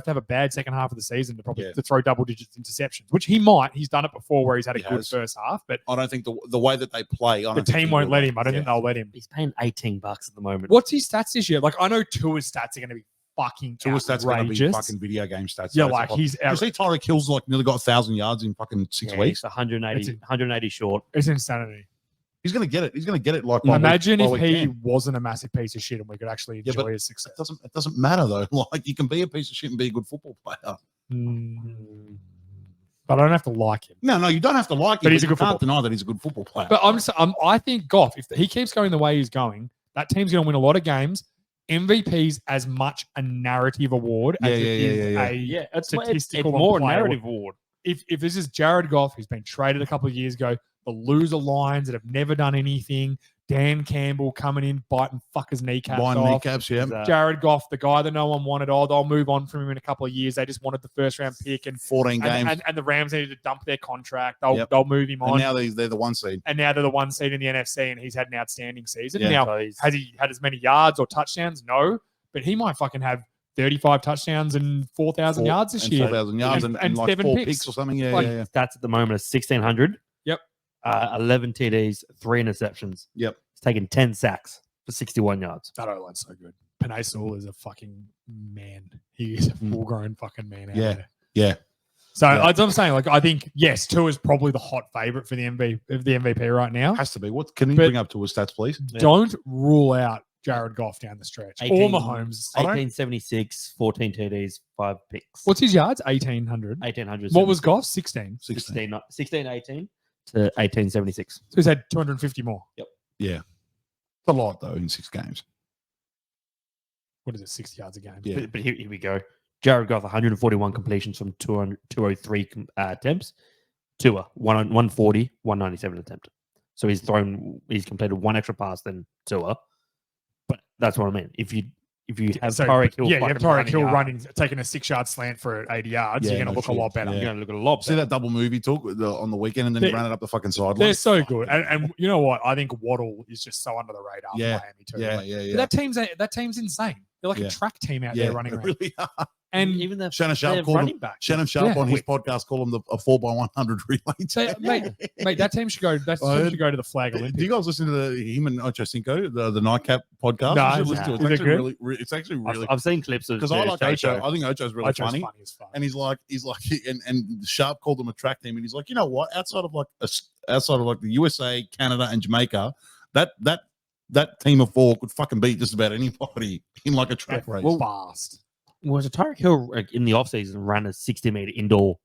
have a bad second half of the season to probably Yeah. to throw double digits interceptions, which he might. He's done it before where he's had a He good has. first half, but I don't think the way that they play, I the don't think team he won't will. let him. I don't Yeah. think they'll let him. He's paying $18 at the moment. What's his stats this year? Like I know Tua's stats are going to be fucking Tua's stats going to be outrageous. fucking video game stats. Yeah, So it's like he's you see Tyreek Hill's like nearly got 1,000 yards in fucking 6 Yeah, weeks. he's 180 short. it's insanity. He's going to get it. He's going to get it like by Imagine week, if by he weekend. wasn't a massive piece of shit and we could actually Yeah, enjoy but his success. It doesn't matter though. Like you can be a piece of shit and be a good football player. Mm. But I don't have to like him. No, you don't have to like him. But he's a you good can't deny that he's a good football player. But I think Goff, if he keeps going the way he's going, that team's going to win a lot of games. MVP's as much a narrative award as it is a Yeah, it's statistical more and player narrative award. If this is Jared Goff, who's been traded a couple of years ago, the loser Lions that have never done anything, Dan Campbell coming in, biting fuckers' kneecaps Buying off. kneecaps, yeah. Jared Goff, the guy that no one wanted. Oh, they'll move on from him in a couple of years. They just wanted the first round pick, and 14 games. and the Rams needed to dump their contract. They'll Yep. they'll move him And on. now they're the one seed. And now they're the one seed in the NFC, and he's had an outstanding season. Yeah. Now, So he's- has he had as many yards or touchdowns? No, but he might fucking have 35 touchdowns and 4,000 yards this year. 4,000 yards and like 7 4 picks. picks or something. Yeah, Like, yeah. Stats at the moment are 1,600. Yep. 11 TDs, 3 interceptions. Yep. He's taken 10 sacks for 61 yards. That O-line's so good. Panay Sewell is a fucking man. He is a full-grown fucking man out Yeah. there. Yeah. So Yeah. as I'm saying, like I think yes, Tua is probably the hot favorite for the MVP right now. Has to be. What can you But- bring up to his stats, please? Don't rule out Jared Goff down the stretch. 18 Or Mahomes. 1876, 14 TDs, 5 picks. What's his yards? 1,800. 1800? What was Goff? 16. 16. 1618 to 1876. So he's had 250 more. Yeah. It's a lot, though, in 6 games. What is it? 60 yards a game. Yeah. But here we go. Jared Goff, 141 completions from 203 attempts. Tua, 140, 197 attempt. So he's completed 1 extra pass than Tua. But that's what I mean. If you have So, Tyreek Hill, yeah, you have Tyreek Hill hard, running, taking a 6-yard slant for 80 yards. Yeah, You're going to no look a shit. lot better. Yeah. you're going to look a lot See better. that double move he took on the weekend and then he They're- ran it up the fucking sideline? They're so good. And you know what? I think Waddle is just so under the radar Yeah. for Miami too. Yeah, Like, yeah, but yeah. that team's insane. They're like Yeah. a track team out Yeah, there running they around. really are. And even the Shannon Sharp their called running him. back. Shannon Sharp Yeah. on his podcast called him a 4x100 relay. So, team. mate, that team should go. That I team heard- should go to the Flag Do Olympics. you guys listen to him and Ocho Cinco, the Nightcap podcast? No, You should is listen to it It's actually good? it's actually really I've seen clips of because I like their Ocho. show. I think Ocho's really Ocho's funny. as fuck. And he's like, and Sharp called him a track team, and he's like, you know what? Outside of like the USA, Canada, and Jamaica, that team of 4 could fucking beat just about anybody in like a track race. Well, Fast. Was a Tyreek Hill in the offseason ran a 60-meter indoor,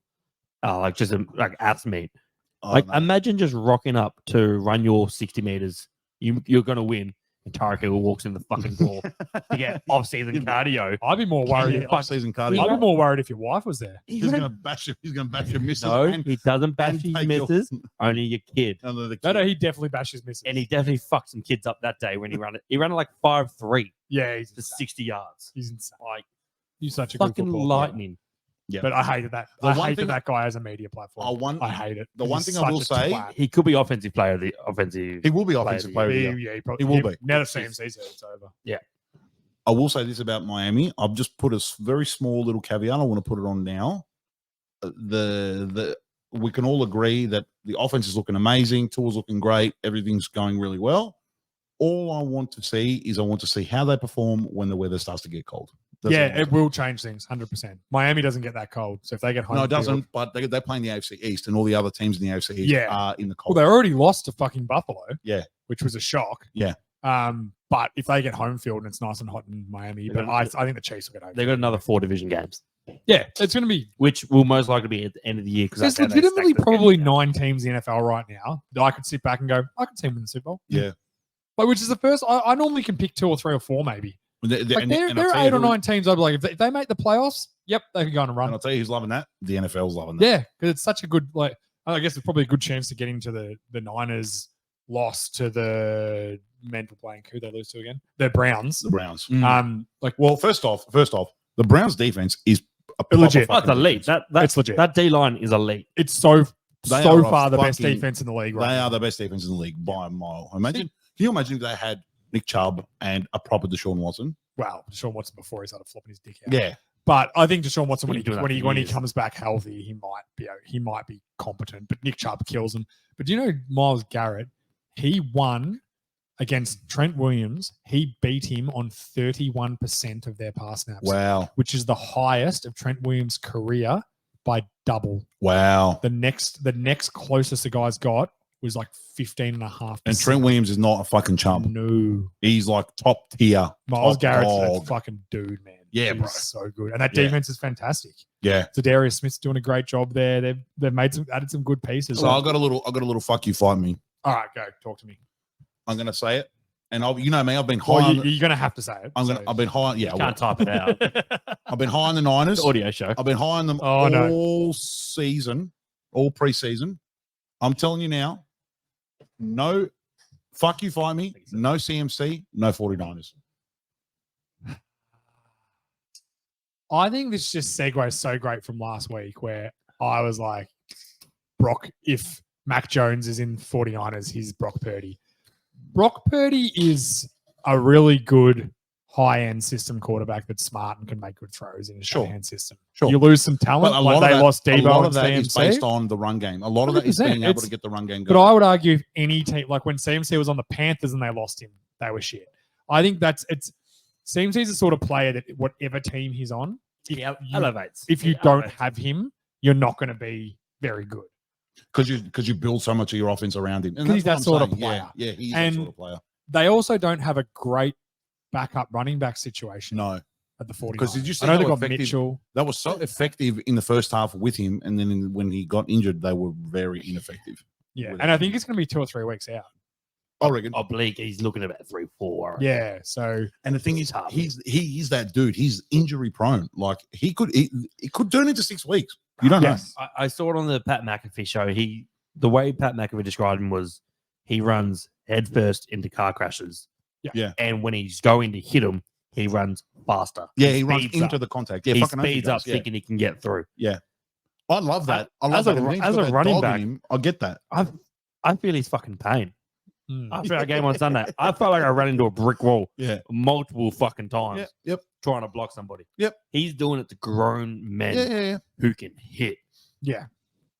like ass meet. Oh, Like no. imagine just rocking up to run your 60 meters. You're gonna win. And Tyreek Hill walks in the fucking door to get off-season cardio. I'd be more worried. Yeah, off-season cardio. I'd be more worried if your wife was there. He's gonna bash him. He's gonna bash your missus. No, and he doesn't bash and his take your- misses. Only your kid. under the No, kid. he definitely bashes misses. And he definitely fucked some kids up that day when he ran it. He ran it like 5.3 yeah, he's to insane. 60 yards. He's insane. Like He's such a good fucking football player. lightning. Yeah. But I hated that. The I one hate thing- that guy as a media platform. I hate it. the He's one thing I such will a say- twat. He could be offensive player of the offensive. He will be Player offensive of the player. of the He, year. yeah, he probably He will be. Now the CMC's here, it's over. I will say this about Miami. I've just put a very small little caveat. I want to put it on now. We can all agree that the offense is looking amazing. Tua's looking great. Everything's going really well. All I want to see is how they perform when the weather starts to get cold. That's all I Yeah, want it to will change things 100%. Miami doesn't get that cold. So if they get home, No, it field- doesn't. But they're playing the AFC East, and all the other teams in the AFC East Yeah. are in the Well, cold. they already lost to fucking Buffalo. Yeah. Which was a shock. Yeah. But if they get home field and it's nice and hot in Miami, but I think the Chiefs will get home. They got another 4 division games, Yeah, it's going to be. which will most likely be at the end of the year. Because There's legitimately probably 9 teams in the NFL right now that I could sit back and go, I could see them in the Super Bowl. Yeah. Like, which is the first. I normally can pick 2 or 3 or 4 maybe. Like there are 8 or 9 teams. I'd be like, if they make the playoffs, yep, they can go on and run. And I'll tell you who's loving that. The NFL's loving that. Yeah, because it's such a good. Like, I guess it's probably a good chance to get into the Niners. Loss to the mental blank. Who they lose to again? The Browns. The Browns. Well, First off, the Browns defense is legit. Oh, it's elite. It's legit. That D line is elite. It's so They far are the best fucking- defense in the league. Right They now. are the best defense in the league by a mile. Can you imagine if they had Nick Chubb and a proper Deshaun Watson? Wow, Deshaun Watson before he started flopping his dick out. Yeah. But I think Deshaun Watson He's doing that when for he years. comes back healthy, he might be competent. But Nick Chubb kills him. But do you know Myles Garrett? He won against Trent Williams. He beat him on 31% of their pass snaps. Wow. Which is the highest of Trent Williams' career by double. Wow. The next closest the guys got was like 15.5%. And Trent Williams is not a fucking chump. No. He's like top tier. Miles top Garrett's dog. a fucking dude, man. Yeah, He's bro. so good. And that Yeah. defense is fantastic. Yeah. So Darius Smith's doing a great job there. They've added some good pieces. So I got a little fuck you fight me. All right, go. Talk to me. I'm gonna say it. And you know me, I've been high Well, on you're going to have to say it. I've been high. Yeah, You can't type it out. I've been high on the Niners. Audio show. I've been high on them Oh, no. all season, all preseason. I'm telling you now, no fuck you, fight me, no CMC, no 49ers. I think this just segues so great from last week where I was like, Brock, if Mac Jones is in 49ers, he's Brock Purdy. Brock Purdy is a really good high-end system quarterback that's smart and can make good throws in a Sure. high-end system. Sure. You lose some talent, But a like lot of they that, lost a Debo lot and of that is CMC. based on the run game. A lot of that is 100%. being able It's- to get the run game But going. I would argue if any team, like when CMC was on the Panthers and they lost him, they were shit. I think CMC's the sort of player that whatever team he's on, He elevates. if you He don't elevates. have him, you're not going to be very good. Because you build so much of your offense around him. And 'Cause he's that's that what sort I'm of saying. player. Yeah, he's And- that sort of player. They also don't have a great backup running back situation No, at the 49ers. because did you see I know how they got effective Mitchell. that was so effective in the first half with him, and then when he got injured, they were very ineffective. Yeah, with and I him. think it's going to be 2 or 3 weeks out. I reckon. Oblique. He's looking at about 3-4. Yeah, so And the thing is, Tough. he's that dude. He's injury prone. Like he could turn into 6 weeks. You don't Yes. I saw it on the Pat McAfee show. The way Pat McAfee described him was he runs headfirst into car crashes. Yeah. And when he's going to hit him, he runs faster. know. Yeah, he runs speeds into up. the contact. Yeah, He fucking oath speeds up does. Yeah. thinking he can get through. I love that. I love As a- that. And he's as got a that running dog in back- him. I get that. I feel he's fucking pain. mm, After our game on Sunday, I felt like I ran into a brick wall Yeah. multiple fucking times Yep. trying to block somebody. Yep. He's doing it to grown men Yeah. who can hit. yeah,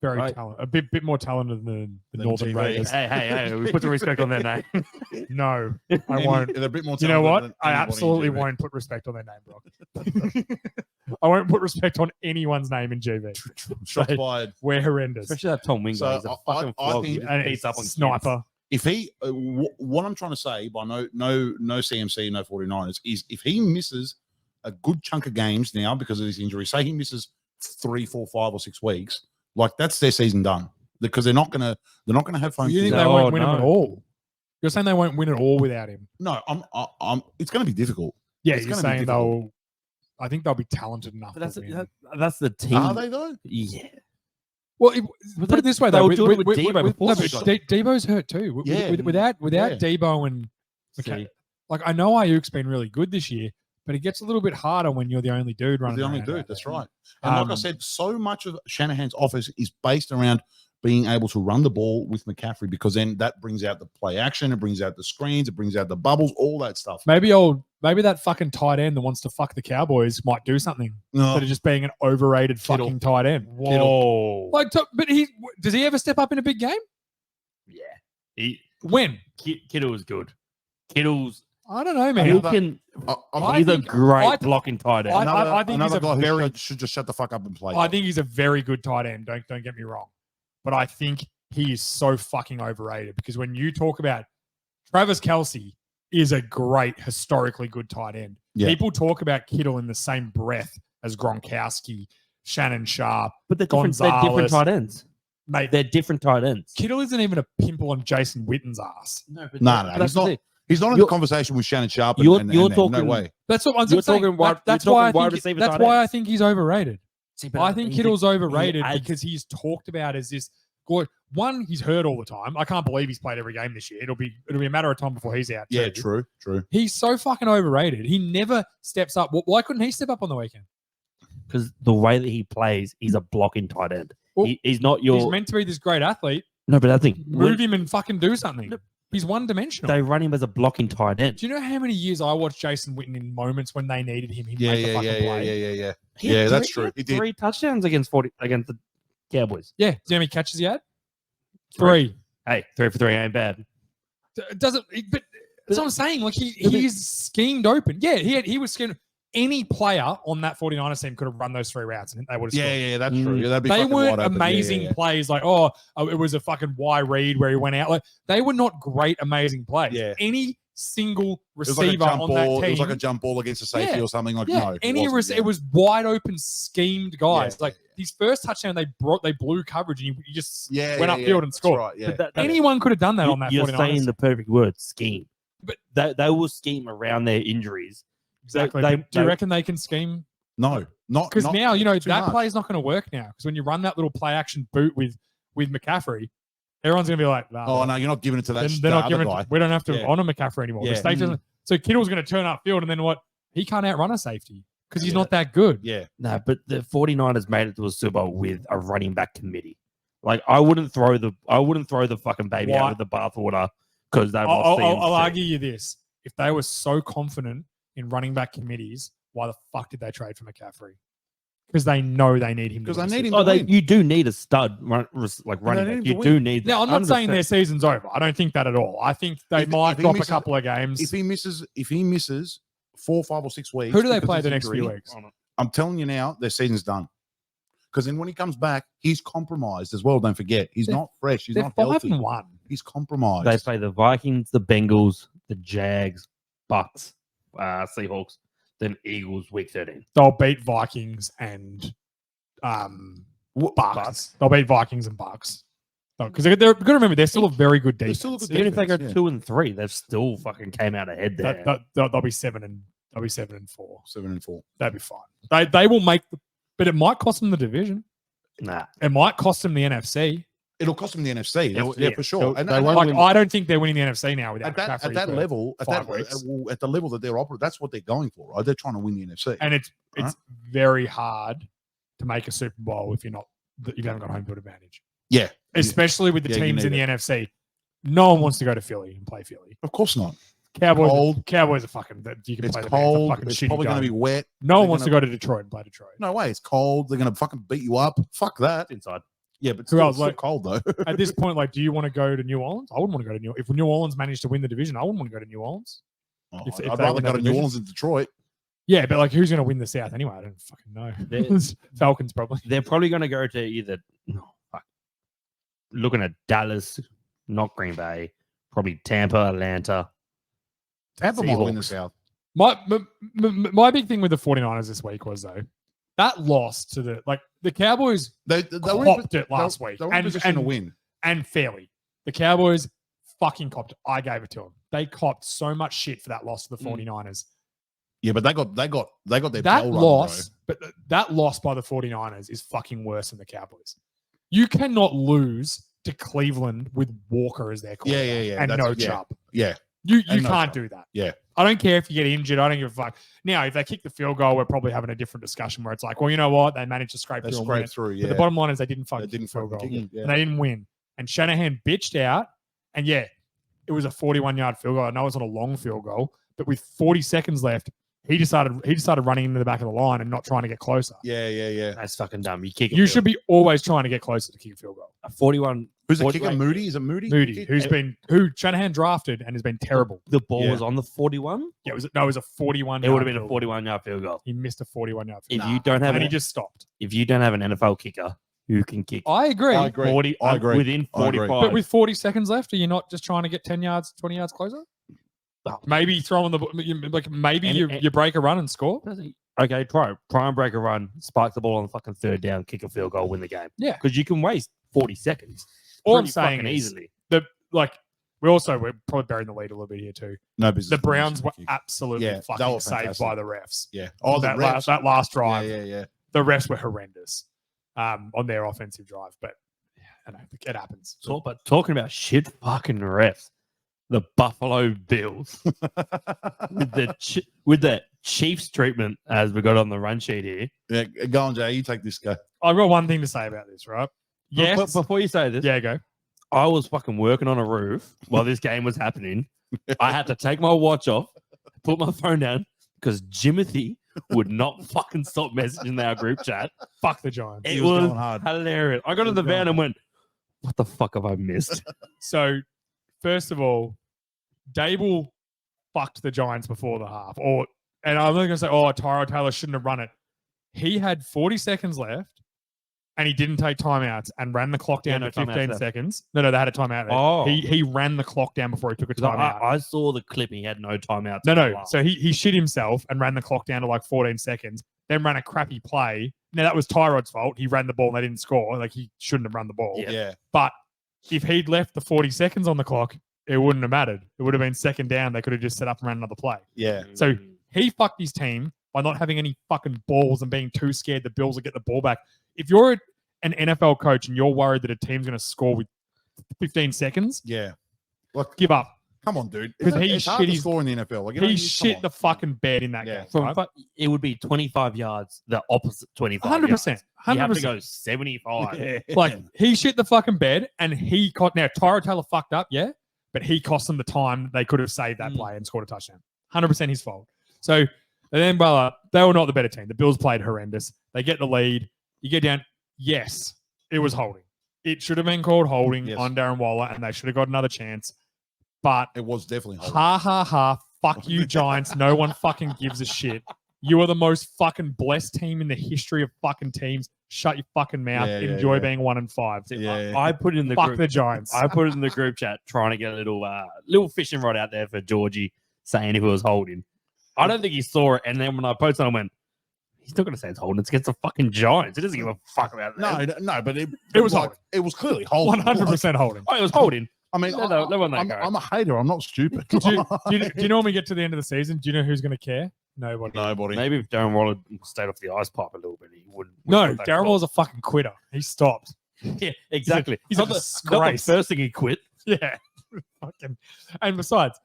very Right. talented. A bit more talented than the Than Northern TV. Raiders. Hey, we put the respect on their name. No, I won't. They're a bit more. You know talented what? than I anybody in absolutely GB. won't put respect on their name, Brock. I won't put respect on anyone's name in GB. Shots They- fired. We're horrendous. Especially that Tom Wingo. So He's a I- fucking I flog. think- He And beats up on sniper. If he, what I'm trying to say by no CMC, no 49ers is if he misses a good chunk of games now because of his injury, say he misses 3, 4, 5, or 6 weeks, like that's their season done because they're not gonna have fun. You think they No, won't win him at no. all? You're saying they won't win at all without him? No, I'm. It's going to be difficult. Yeah, It's you're gonna be saying difficult. they'll. I think they'll be talented enough. But to win. that's the team. Are they though? Yeah. Well, put they- it this way, they though. were doing it with Debo before no, he but got Debo's hurt too. Yeah. Without Yeah. Debo and okay, See, like I know Ayuk's been really good this year, but it gets a little bit harder when you're the only dude running. The only around dude. out That's there. right. And like I Um, said, so much of Shanahan's offense is based around being able to run the ball with McCaffrey because then that brings out the play action, it brings out the screens, it brings out the bubbles, all that stuff. Maybe that fucking tight end that wants to fuck the Cowboys might do something No, instead of just being an overrated Kittle. fucking tight end. whoa. Like, but does he ever step up in a big game? Yeah. He, When? Kittle's good. Kittle's. I don't know, He man. Another- can. I He's a think- great I- blocking tight end. I think he's another a guy who very- should just shut the fuck up and play. I think he's a very good tight end. Don't get me wrong, but I think he is so fucking overrated because when you talk about Travis Kelce is a great, historically good tight end. Yeah. People talk about Kittle in the same breath as Gronkowski, Shannon Sharp, But they're different Gonzalez. tight ends. Mate, They're different tight ends. Kittle isn't even a pimple on Jason Witten's ass. No, but No, that's he's not. the thing. He's not in the You're- conversation with Shannon Sharp. you're and talking- no way. That's what I'm You're saying. talking wide- That's you're why talking wide I think receiver that's tight why I ends. think he's overrated. See, but I think he's Kittle's overrated adds- because he's talked about as this. One, he's hurt all the time. I can't believe he's played every game this year. It'll be a matter of time before he's out. Yeah, too. true. He's so fucking overrated. He never steps up. Why couldn't he step up on the weekend? because the way that he plays, he's a blocking tight end. Well, He's not your. He's meant to be this great athlete. No, but I think Move him and fucking do something. No. He's one dimensional. they run him as a blocking tight end. Do you know how many years I watched Jason Witten in moments when they needed him? He'd Yeah, make the yeah, fucking yeah, play. yeah. He had Yeah, that's three- true. He He had did. 3 touchdowns against the Cowboys. Yeah. Do you know how many catches he had? 3. Hey, 3 for 3 ain't bad. It doesn't. But that's what I'm saying. Like he's schemed open. Yeah, he was schemed. Any player on that 49ers team could have run those 3 routes and they would have scored. Yeah, that's true. Yeah, that'd be They fucking weren't wide open. amazing Yeah. plays like, it was a fucking Y read where he went out. Like they were not great, amazing plays. Yeah. Any single It was like a receiver jump on that ball. team. It was like a jump ball against a safety Yeah. or something. Like yeah, no, it was wide open, schemed guys. Yeah, Like his first touchdown, they blew coverage and he just went upfield and That's scored. right, yeah. But Anyone could have done that on that You're 49ers. saying the perfect word, scheme. But- they will scheme around their injuries. Exactly. They- But do you they- reckon they can scheme? No, not Because not- now, too that much. play is not going to work now. Because when you run that little play action boot with McCaffrey, everyone's going to be like, nah, Oh no, you're not giving it to that. they're not other giving guy. we don't have to Yeah. honor McCaffrey anymore. The Yeah. state doesn't. So Kittle's going to turn upfield and then what? He can't outrun a safety because he's Yeah. not that good. Yeah, No, but the 49ers made it to a Super Bowl with a running back committee. Like I wouldn't throw the fucking baby Why? out with the bathwater because they've I'll lost I'll CMC. argue you this. If they were so confident in running back committees, why the fuck did they trade for McCaffrey? Because they know they need him. because to I win need the him. Oh, to win. you do need a stud running need him back. to You win. do need that. Now, I'm not saying 100%. their season's over. I don't think that at all. I think they If- might if he drop misses- a couple of games. If he misses 4, 5, or 6 weeks, Who do they because play of the next few injury, weeks? I'm telling you now, their season's done. Because then when he comes back, he's compromised as well. Don't forget, he's They're- not fresh. He's They're not 5-1. healthy. He's compromised. They play the Vikings, the Bengals, the Jags, Bucks, Seahawks, then Eagles week 13. They'll beat Vikings and Bucks. They'll beat Vikings and Bucks. Because they're got to remember they're still a very good They're defense. still a good Even if they go defense, yeah. 2 and 3, they've still fucking came out ahead there. They'll be 7-4. 7-4. That'd be fine. They will make, but it might cost them the division. Nah. It might cost them the NFC. It'll cost them the NFC. It'll- Yeah, yeah, for sure. And they and won't Like win- I don't think they're winning the NFC now without at McCaffrey that for level, at 5 that weeks. at the level that they're operating, that's what they're going for, right? They're trying to win the NFC. And it's Huh? very hard to make a Super Bowl if you haven't got home field advantage, Yeah, especially with the Yeah, you teams in need the NFC. No one wants to go to Philly and play Philly. of course not. Cowboys are fucking. You can It's play them. cold. Fucking It's shitty probably going to be game. wet. No one they're wants to go to Detroit and play Detroit. No way. It's cold. They're going to fucking beat you up. Fuck that. Inside. Yeah, but Who still, else? it's still Like- cold though. At this point, like, do you want to go to New Orleans? I wouldn't want to go to New. If New Orleans managed to win the division, I wouldn't want to go to New Orleans. Oh, if I'd they rather win go that to New division. Orleans than Detroit. Yeah, but like, who's going to win the South anyway? I don't fucking know. They're- Falcons probably. They're probably going to go to either. No, fuck. Looking at Dallas, not Green Bay, probably Tampa, Atlanta. Tampa might win the Seahawks. South. My big thing with the 49ers this week was though that loss to the Cowboys They were copped it last week They were in position to win. and fairly. The Cowboys fucking copped it. I gave it to them. They copped so much shit for that loss to the 49ers. Yeah, but they got their That bell rung, loss, but that loss by the 49ers is fucking worse than the Cowboys. You cannot lose to Cleveland with Walker as their Yeah, quarterback yeah, yeah. and That's- no yeah. Chubb. Yeah. You And no can't Chubb. do that. Yeah. I don't care if you get injured. I don't give a fuck. Now, if they kick the field goal, we're probably having a different discussion where it's like, well, you know what? They managed to scrape They through and win scraped it. through. But Yeah. the bottom line is they didn't They fucking didn't kick the field goal. fucking kick it, yeah. And they didn't win. And Shanahan bitched out. And yeah, it was a 41-yard field goal. I know it's not a long field goal, but with 40 seconds left, he decided running into the back of the line and not trying to get closer. Yeah. That's fucking dumb. You kick. You should be always trying to get closer to kick a field goal. a 41. Who's the 40 kicker? like, Moody? Is it Moody? Moody, who Shanahan drafted and has been terrible. The ball Yeah. was on the 41. Yeah, it was a 41. It would have been a 41-yard field goal. He missed a 41-yard field If goal. you don't have And he an, just stopped. if you don't have an NFL kicker who can kick I agree. I agree. 40 I agree. within I agree. 45. But with 40 seconds left, are you not just trying to get 10 yards, 20 yards closer? Maybe throwing the like maybe you break a run and score. Okay, try and break a run, spike the ball on the fucking third down, kick a field goal, win the game. Yeah. Because you can waste 40 seconds. All I'm pretty saying fucking is easily. we're probably burying the lead a little bit here too. No business. The Browns were absolutely Yeah, they fucking were saved fantastic. by the refs. Yeah. Oh, that refs. last drive, Yeah. the refs were horrendous on their offensive drive. But yeah, I know it happens. But talking about shit fucking refs, the Buffalo Bills with the Chiefs treatment as we got on the run sheet here. Yeah, go on, Jay. You take this guy. I've got one thing to say about this, right? Yes. Before you say this, Yeah, go. I was fucking working on a roof while this game was happening. I had to take my watch off, put my phone down because Jimothy would not fucking stop messaging our group chat. Fuck the Giants. It He was was going hard. hilarious. I got in the was going van and went, "What the fuck have I missed?" So, first of all, Dable fucked the Giants before the half. And I'm not going to say, Tyrod Taylor shouldn't have run it. He had 40 seconds left, and he didn't take timeouts and ran the clock down no to timeouts 15 left. seconds. No, they had a timeout there. Oh. He ran the clock down before he took a 'Cause timeout. I saw the clip. He had no timeouts. No. So he shit himself and ran the clock down to like 14 seconds, then ran a crappy play. Now, that was Tyrod's fault. He ran the ball and they didn't score. Like, he shouldn't have run the ball. Yeah. But if he'd left the 40 seconds on the clock, it wouldn't have mattered. It would have been second down. They could have just set up and ran another play. Yeah. So he fucked his team by not having any fucking balls and being too scared the Bills will get the ball back. If you're an NFL coach and you're worried that a team's going to score with 15 seconds, Yeah. Look, give up. come on, dude. 'Cause It's hard to score in the NFL. Like, He shit the fucking bed in that Yeah. game. Right? It would be 25 yards, the opposite 25 100%. yards. You have to 100%. go 75. Like, he shit the fucking bed and he caught. Now, Tyrod Taylor fucked up, yeah, but he cost them the time that they could have saved that play and scored a touchdown. 100% his fault. So, and then, they were not the better team. The Bills played horrendous. They get the lead. You get down. Yes, it was holding. It should have been called holding Yes. on Darren Waller, and they should have got another chance. But It was definitely holding. ha ha ha, fuck you, Giants. No one fucking gives a shit. You are the most fucking blessed team in the history of fucking teams. Shut your fucking mouth. Yeah, yeah, Enjoy yeah. being 1-5. Yeah. I put it in the Fuck group. the Giants. I put it in the group chat trying to get a little fishing rod out there for Georgie saying if it was holding. I don't think he saw it. And then when I posted, I went, he's not going to say it's holding. It's against the fucking Giants. He doesn't give a fuck about that. No, but it was like, holding. it was clearly holding. 100% holding. Oh, it was holding. I mean, No, let that go. I'm a hater. I'm not stupid. Do you know when we get to the end of the season, do you know who's going to care? Nobody. Nobody. Maybe if Darren Waller stayed off the ice pipe a little bit, he wouldn't. No, put that Darren clock. Waller's a fucking quitter. He stopped. Yeah, exactly. He's a not the disgrace. first thing he quit. Yeah. Fucking. And besides,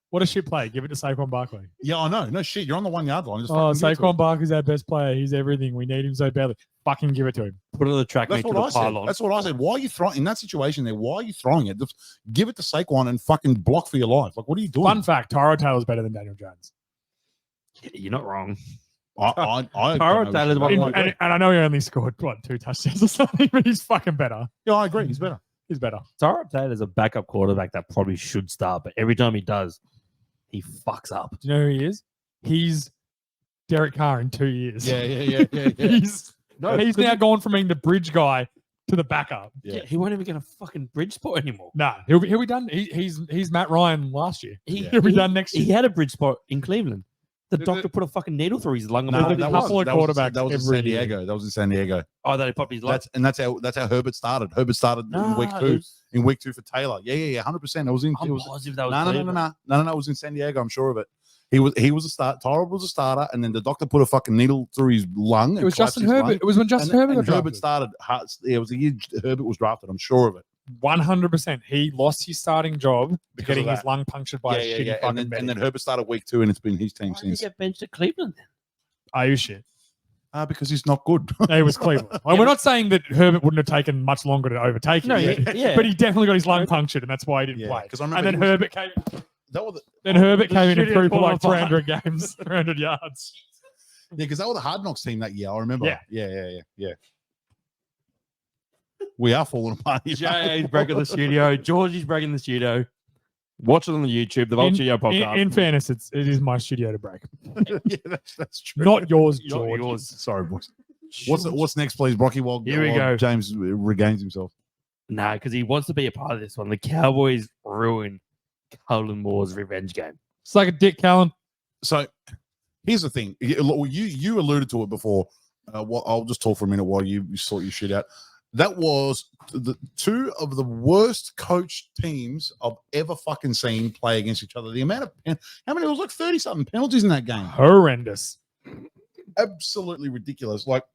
what a shit play. Give it to Saquon Barkley. Yeah, I know. No shit. You're on the 1 yard line. Just Oh, fucking give it to Saquon him. Barkley's our best player. He's everything. We need him so badly. Fucking give it to him. Put it on the track, That's mate, to what the I said. pylon. That's what I said. Why are you throwing in that situation there? Why are you throwing it? Just give it to Saquon and fucking block for your life. Like, what are you doing? Fun fact, Tyrod Taylor's better than Daniel Jones. You're not wrong. I Tyrod Taylor's one of my- And I know he only scored, 2 touchdowns or something, but he's fucking better. Yeah, I agree. He's better. He's better. Tyrod Taylor's a backup quarterback that probably should start, but every time he does, he fucks up. Do you know who he is? He's Derek Carr in 2 years. Yeah. He's now gone from being the bridge guy to the backup. Yeah, he won't even get a fucking bridge spot anymore. Nah, he'll be done. He's Matt Ryan last year. He'll be done next He year. had a bridge spot in Cleveland. The The- doctor put a fucking needle through his lung. No, and that popped his was, lung. couple of that quarterbacks was in every San year. Diego. That was in San Diego. Oh, they popped his lung. That's how Herbert started. Herbert started in week Nah, 2. it was- In week 2 for Taylor. Yeah, 100%. It was in. I'm It was, positive that was no. Cleveland. It was in San Diego. I'm sure of it. He was a start. Tyrod was a starter, and then the doctor put a fucking needle through his lung. It and was collapsed Justin his Herbert. lung. It was when Justin Herbert And got Herbert drafted. started. It was the year Herbert was drafted. I'm sure of it. 100%. He lost his starting job Because getting of his that. lung punctured by a shitty fucking And medic. then Herbert started week 2, and it's been his team Why did he since. get benched at Cleveland then? Are you shit? Because he's not good. It was Cleveland. Well, we're not saying that Herbert wouldn't have taken much longer to overtake him. No, yeah. But he definitely got his lung punctured, and that's why he didn't Yeah, play. 'cause I And remember then he was- Herbert came. That was Herbert the came in and shittiest threw for like qualifier. 300 games, 300 yards. because that was the Hard Knocks team that year. I remember. Yeah. Yeah. We are falling apart. Jay's breaking the studio. Georgie's breaking the studio. Watch it on the YouTube, the Vault Studio podcast. In fairness, it is my studio to break. Yeah, that's true. Not yours, Not George. yours. Sorry, boys. What's next, please, Brocky? While Here we go. James regains himself. Nah, because he wants to be a part of this one. The Cowboys ruined Colin Moore's revenge game. It's like a Dick Callan. So here's the thing. You alluded to it before. I'll just talk for a minute while you sort your shit out. That was the two of the worst coached teams I've ever fucking seen play against each other. The amount of how many? It was like 30-something penalties in that game. Horrendous. Absolutely ridiculous. Like,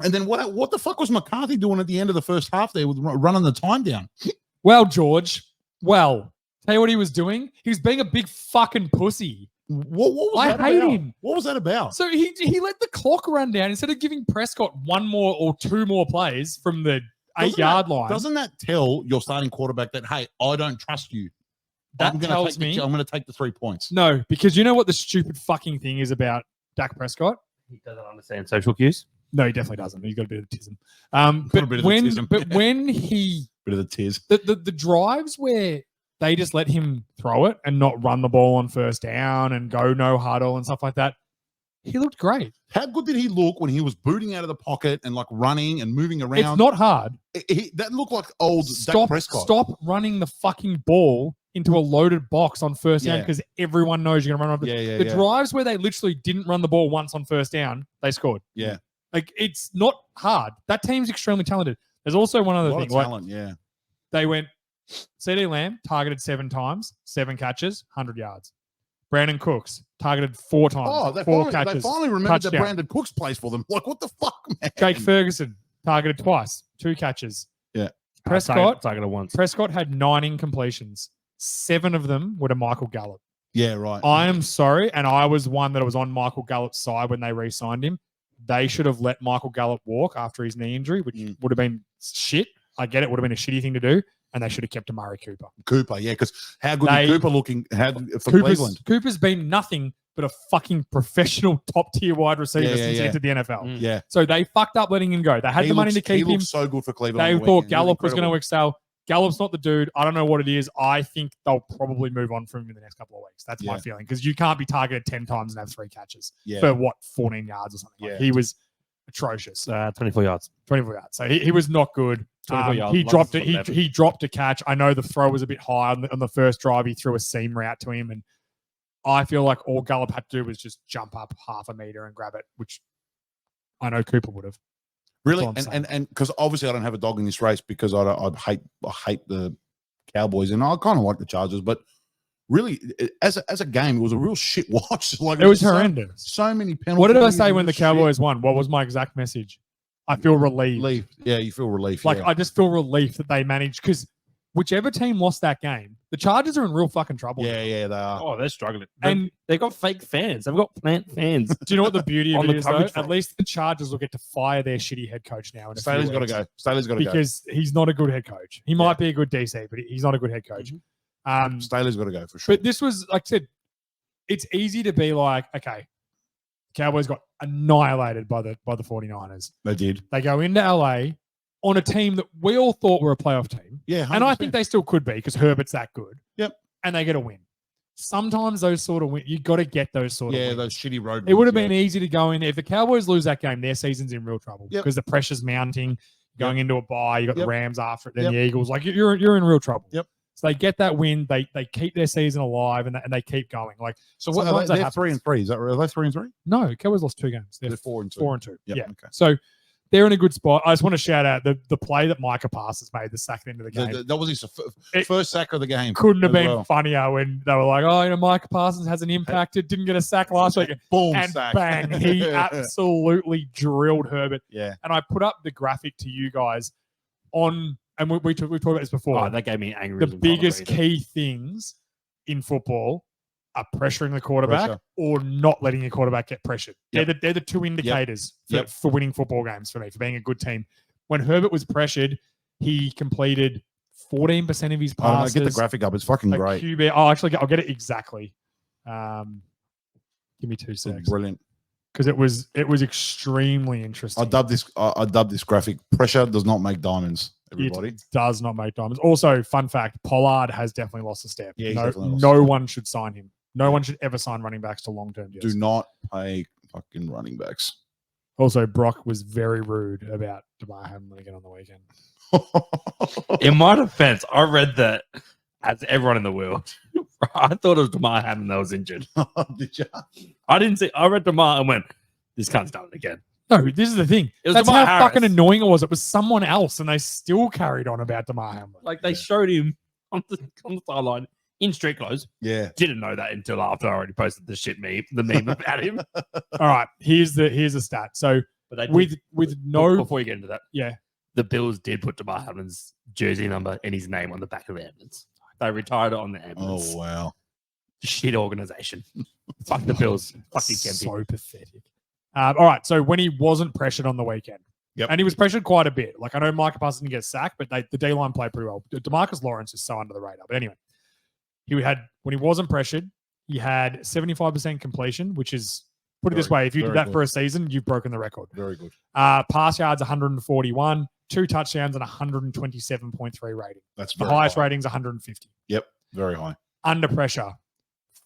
and then what the fuck was McCarthy doing at the end of the first half there with running the time down? Well, George. Well, tell you what he was doing. He was being a big fucking pussy. What was I that hate about? him. What was that about? So he let the clock run down instead of giving Prescott one more or two more plays from the 8-yard line. Doesn't that tell your starting quarterback that, hey, I don't trust you? That tells me I'm going to take the 3 points. No, because you know what the stupid fucking thing is about Dak Prescott? He doesn't understand social cues. No, he definitely doesn't. He's got a bit of tism. When he bit of the tears. The drives where they just let him throw it and not run the ball on first down and go no huddle and stuff like that, he looked great. How good did he look when he was booting out of the pocket and like running and moving around? It's not hard. That looked like old Dak Prescott. Stop running the fucking ball into a loaded box on first down because everyone knows you're going to run. The drives where they literally didn't run the ball once on first down, they scored. Yeah. Like, it's not hard. That team's extremely talented. There's also one other thing. Talent, yeah. They went, CD Lamb targeted 7 times, 7 catches, 100 yards. Brandon Cooks targeted 4 times, Oh, they 4 catches. They finally remembered that touchdown. Brandon Cooks plays for them. Like, what the fuck, man? Jake Ferguson targeted twice, 2 catches. Yeah. Prescott targeted once. Prescott had 9 incompletions. 7 of them were to Michael Gallup. Yeah, right. I am sorry, and I was one that was on Michael Gallup's side when they re-signed him. They should have let Michael Gallup walk after his knee injury, which would have been shit. I get it, would have been a shitty thing to do, and they should have kept Amari Cooper. Yeah, because how good is Cooper looking for Cleveland? Cooper's been nothing but a fucking professional top-tier wide receiver since he entered the NFL. Yeah. So they fucked up letting him go. They had the money to keep him. He looks so good for Cleveland. They thought Gallup was going to excel. Gallup's not the dude. I don't know what it is. I think they'll probably move on from him in the next couple of weeks. That's my feeling. Because you can't be targeted 10 times and have 3 catches for 14 yards or something. Like, he was atrocious. 24 yards. 24 yards. So he was not good. 24 yards. He dropped it. He dropped a catch. I know the throw was a bit high on the first drive. He threw a seam route to him. And I feel like all Gallup had to do was just jump up half a meter and grab it, which I know Cooper would have. Really, and because obviously I don't have a dog in this race because I hate the Cowboys and I kind of like the Chargers, but really as a game it was a real shit watch. Like it was horrendous. So many penalties. What did I say when the Cowboys won? What was my exact message? I feel relieved. Yeah, you feel relief. Like I just feel relief that they managed because whichever team lost that game, the Chargers are in real fucking trouble. Yeah, they are. Oh, they're struggling. And they've got fake fans. They've got plant fans. Do you know what the beauty of it is, though? front. At least the Chargers will get to fire their shitty head coach now. Staley's got to go. Staley's got to go. Because he's not a good head coach. He might be a good DC, but he's not a good head coach. Staley's got to go for sure. But this was, like I said, it's easy to be like, okay, Cowboys got annihilated by the 49ers. They did. They go into LA on a team that we all thought were a playoff team. Yeah, 100%. And I think they still could be because Herbert's that good. Yep. And they get a win. Sometimes those sort of wins, you got to get those sort of wins. Yeah, those shitty road wins. It would have been easy to go in. If the Cowboys lose that game, their season's in real trouble Yep. because the pressure's mounting. Going into a bye, you got the Rams after it, then Yep. the Eagles. Like you're in real trouble. Yep. So they get that win. They keep their season alive and they keep going. Like so. What are they? They're 3-3. Is that right? Are they 3-3? No, Cowboys lost 2 games. They're 4-2. 4-2. Yep. Yeah. Okay. So they're in a good spot. I just want to shout out the play that Micah Parsons made the second end of the game. That was his first sack of the game. Couldn't have been funnier when they were like, oh, Micah Parsons hasn't impacted, didn't get a sack last week. Boom, and sack. Bang, he absolutely drilled Herbert. Yeah. And I put up the graphic to you guys on, and we talked about this before. Oh, that gave me angry. The biggest key things in football are pressuring the quarterback or not letting your quarterback get pressured. Yep. They're the 2 indicators for winning football games for me, for being a good team. When Herbert was pressured, he completed 14% of his passes. I get the graphic up. It's fucking great. QB, I'll get it exactly. Give me 2 seconds. Brilliant. Because it was extremely interesting. I dubbed this graphic. Pressure does not make diamonds. Everybody. It does not make diamonds. Also, fun fact: Pollard has definitely lost a step. Yeah, no one should sign him. No one should ever sign running backs to long-term deals. Do not pay fucking running backs. Also, Brock was very rude about Damar Hamlin again on the weekend. In my defense, I read that as everyone in the world I thought it was Damar Hamlin that was injured. Did you? I didn't see. I read Damar and went, "This cunt's done it again." No, this is the thing. It was That's Damar how fucking Harris. annoying it was. It was someone else, and they still carried on about Damar Hamlin. Like they showed him on the sideline in street clothes. Yeah. Didn't know that until after I already posted the meme about him. All right, here's the stat. So But they with no, before you get into that, yeah, the Bills did put Damar Hamlin's jersey number and his name on the back of the ambulance. They retired it on the ambulance. Oh wow. Shit organization. Fuck the Bills. Fucking Kempy. so pathetic. All right, so when he wasn't pressured on the weekend, Yep. and he was pressured quite a bit. Like I know Micah Parsons didn't get sacked, but the D line played pretty well. DeMarcus Lawrence is so under the radar. But anyway, when he wasn't pressured, he had 75% completion, which is put it this way: if you did very that good. for a season, you've broken the record. Very good. Pass yards 141, 2 touchdowns, and 127.3 rating. That's The very highest high. rating's 150. Yep. Very high. Under pressure,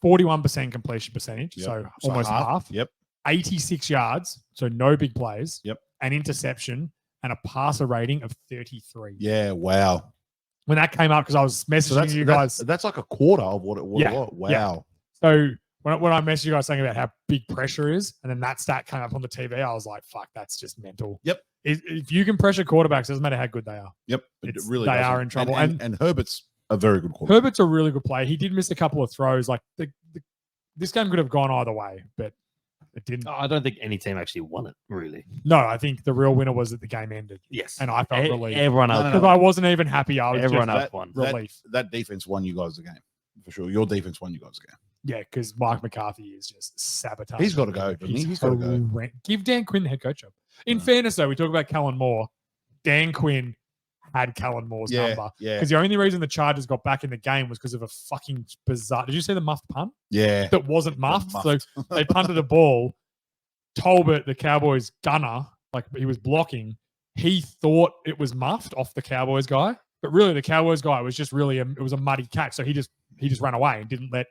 41% completion percentage, Yep. so almost half. Yep. 86 yards, so no big plays. Yep. An interception and a passer rating of 33. Yeah. Wow. When that came up, because I was messaging you guys. That's like a quarter of what it was. Yeah, Wow. yeah. So when I messaged you guys saying about how big pressure is, and then that stat came up on the TV, I was like, fuck, that's just mental. Yep. If you can pressure quarterbacks, doesn't matter how good they are. Yep. It It's- really they doesn't. are in trouble. And Herbert's a very good quarterback. Herbert's a really good player. He did miss a couple of throws. Like this game could have gone either way, but it didn't. I don't think any team actually won it, really. No, I think the real winner was that the game ended. Yes. And I felt relieved. Everyone No, else no, Because no. I wasn't even happy. I was Everyone just else won. relief. That defense won you guys the game. For sure. Your defense won you guys the game. Yeah, because Mike McCarthy is just sabotaging. He's got to go, doesn't he? He's gotta go. Give Dan Quinn the head coach job. In Yeah. fairness, though, we talk about Kellen Moore. Dan Quinn had Kellen Moore's number. Yeah. Because the only reason the Chargers got back in the game was because of a fucking bizarre. Did you see the muffed punt? Yeah. That wasn't muffed. Muffed. So they punted a ball. Tolbert, the Cowboys gunner, like he was blocking, he thought it was muffed off the Cowboys guy, but really the Cowboys guy was just really it was a muddy catch, so he just ran away and didn't let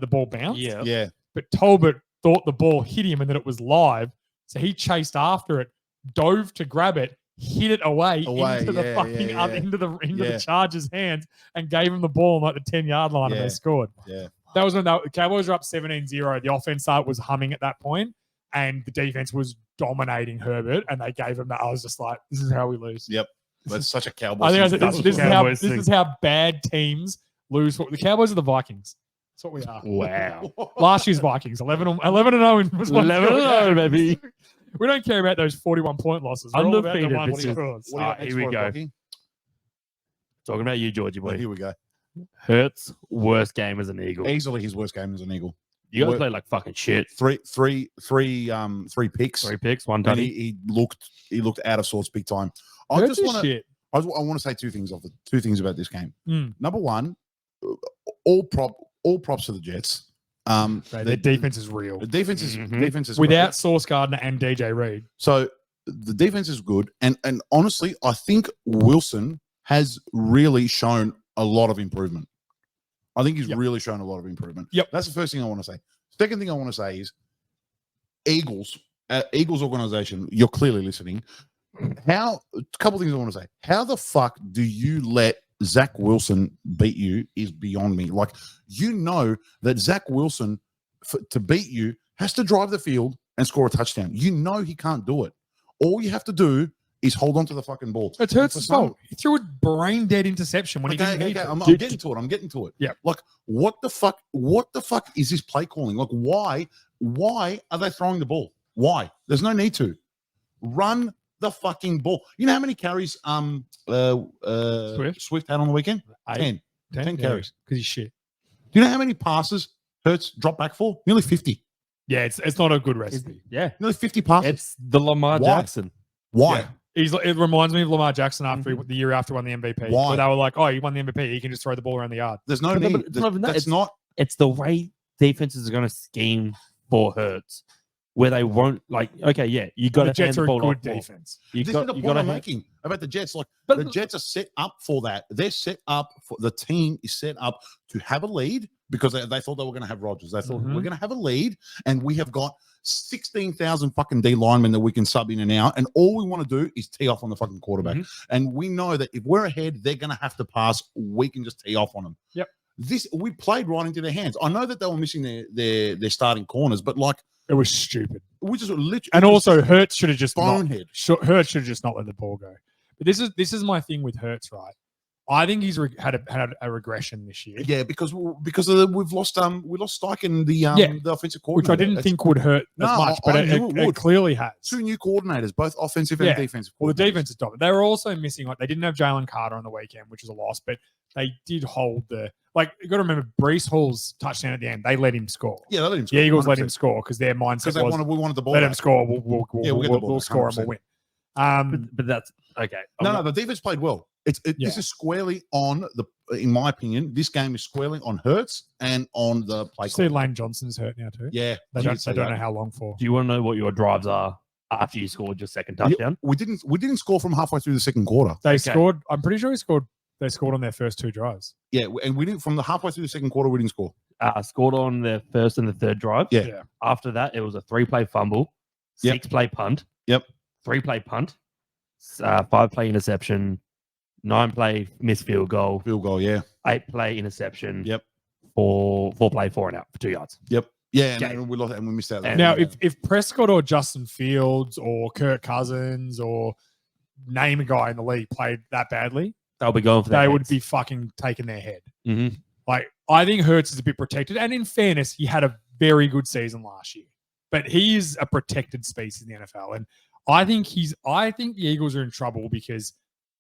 the ball bounce. Yeah. Yeah. But Tolbert thought the ball hit him and that it was live, so he chased after it, dove to grab it, hit it away into the yeah, fucking yeah, yeah. into Yeah. the Chargers' hands and gave him the ball on like the 10-yard line and Yeah. they scored. Yeah. That was when the Cowboys were up 17-0. The offense was humming at that point, and the defense was dominating Herbert, and they gave him that. I was just like, this is how we lose. Yep. That's such a Cowboys. I think I thing. said, this Cowboys thing. is how bad teams lose. The Cowboys are the Vikings. That's what we are. Wow. Last year's Vikings, 11-0 was 11-0, baby. We don't care about those 41-point losses. We're all about the Undefeated, ones bitches. scores. What do you got Here next we for us, go. Lockie? Talking about you, Georgie Well, boy. here we go. Hurts worst game as an Eagle. Easily his worst game as an Eagle. You guys Wor- played like fucking shit. Three picks. 3 picks, 1 And tutty. he looked out of sorts big time. I Hurts just is want to shit. I want to say two things about this game. Mm. Number one, all props to the Jets. Their defense is real. The defense is Mhm. defense is Without great. Sauce Gardner and DJ Reed. So the defense is good, and honestly, I think Wilson has really shown a lot of improvement. I think he's Yep. really shown a lot of improvement. Yep. That's the first thing I want to say. Second thing I want to say is Eagles organization. You're clearly listening. A couple things I want to say. How the fuck do you let Zach Wilson beat you is beyond me. Like, you know that Zach Wilson to beat you has to drive the field and score a touchdown. You know he can't do it. All you have to do is hold on to the fucking ball. It's Hurts' For some- fault. He threw a brain dead interception when he didn't need to. I'm Dude, getting to it. I'm getting to it. Yeah. Like, what the fuck? What the fuck is this play calling? Like, why are they throwing the ball? Why? There's no need to. Run the fucking ball. You know how many carries Swift had on the weekend? 10 carries. Because he's shit. Do you know how many passes Hurts dropped back for? Nearly 50. Yeah, it's not a good recipe. Yeah. Nearly 50 passes. It's the Lamar Why? Jackson. Why? Yeah. It reminds me of Lamar Jackson after the year after he won the MVP. Why? Where they were like, oh, he won the MVP. He can just throw the ball around the yard. There's no But need. it's not even that. That's It's- not. It's the way defenses are going to scheme for Hurts, where they won't okay, yeah, you got The to hand Jets the are a ball good off more. defense. You This got is the you point got I'm to making about the Jets. Like, But- the Jets are set up for that. They're set up for the team is set up to have a lead because they thought they were going to have Rodgers. They thought Mhm. we're going to have a lead, and we have got 16,000 fucking D linemen that we can sub in and out, and all we want to do is tee off on the fucking quarterback. Mhm. And we know that if we're ahead, they're going to have to pass. We can just tee off on them. Yep. we played right into their hands. I know that they were missing their starting corners, but like It was stupid. we just literally And also, Hurts should have just bonehead. Hurts should have just not let the ball go. But this is my thing with Hurts, right? I think he's had a regression this year. Yeah, because we've lost we lost Steichen, the offensive coordinator, which I didn't think would hurt as much, but it clearly has. 2 new coordinators, both offensive and defensive. Well, the defense is dominant. They were also missing, like, they didn't have Jalen Carter on the weekend, which is a loss, but they did hold you got to remember Breece Hall's touchdown at the end. They let him score. Yeah, they let him score. The Eagles 100%. let him score because their mindset was we wanted the ball. Let back. him score. We'll score and we'll win. But that's okay. No, the defense played well. This is squarely on in my opinion, this game is squarely on Hurts and on the play. See, Lane Johnson's hurt now too. Yeah, They don't know how long for. Do you want to know what your drives are after you scored your second touchdown? We didn't score from halfway through the second quarter. They scored. I'm pretty sure they scored on their first 2 drives. Yeah, and we didn't from the halfway through the second quarter. We didn't score. Scored on the first and the third drive. Yeah. After that, it was a 3-play fumble, 6-play punt. Yep. 3-play punt, 5-play interception, 9-play missed field goal. Field goal. Yeah. 8-play interception. Yep. 4-play 4 and out for 2 yards. Yep. Yeah, Okay. and we lost and we missed out. Now, if Prescott or Justin Fields or Kirk Cousins or name a guy in the league played that badly, They'll be going for that. they would be fucking taking their head. Mm-hmm. Like, I think Hurts is a bit protected. And in fairness, he had a very good season last year. But he is a protected species in the NFL. And I think the Eagles are in trouble because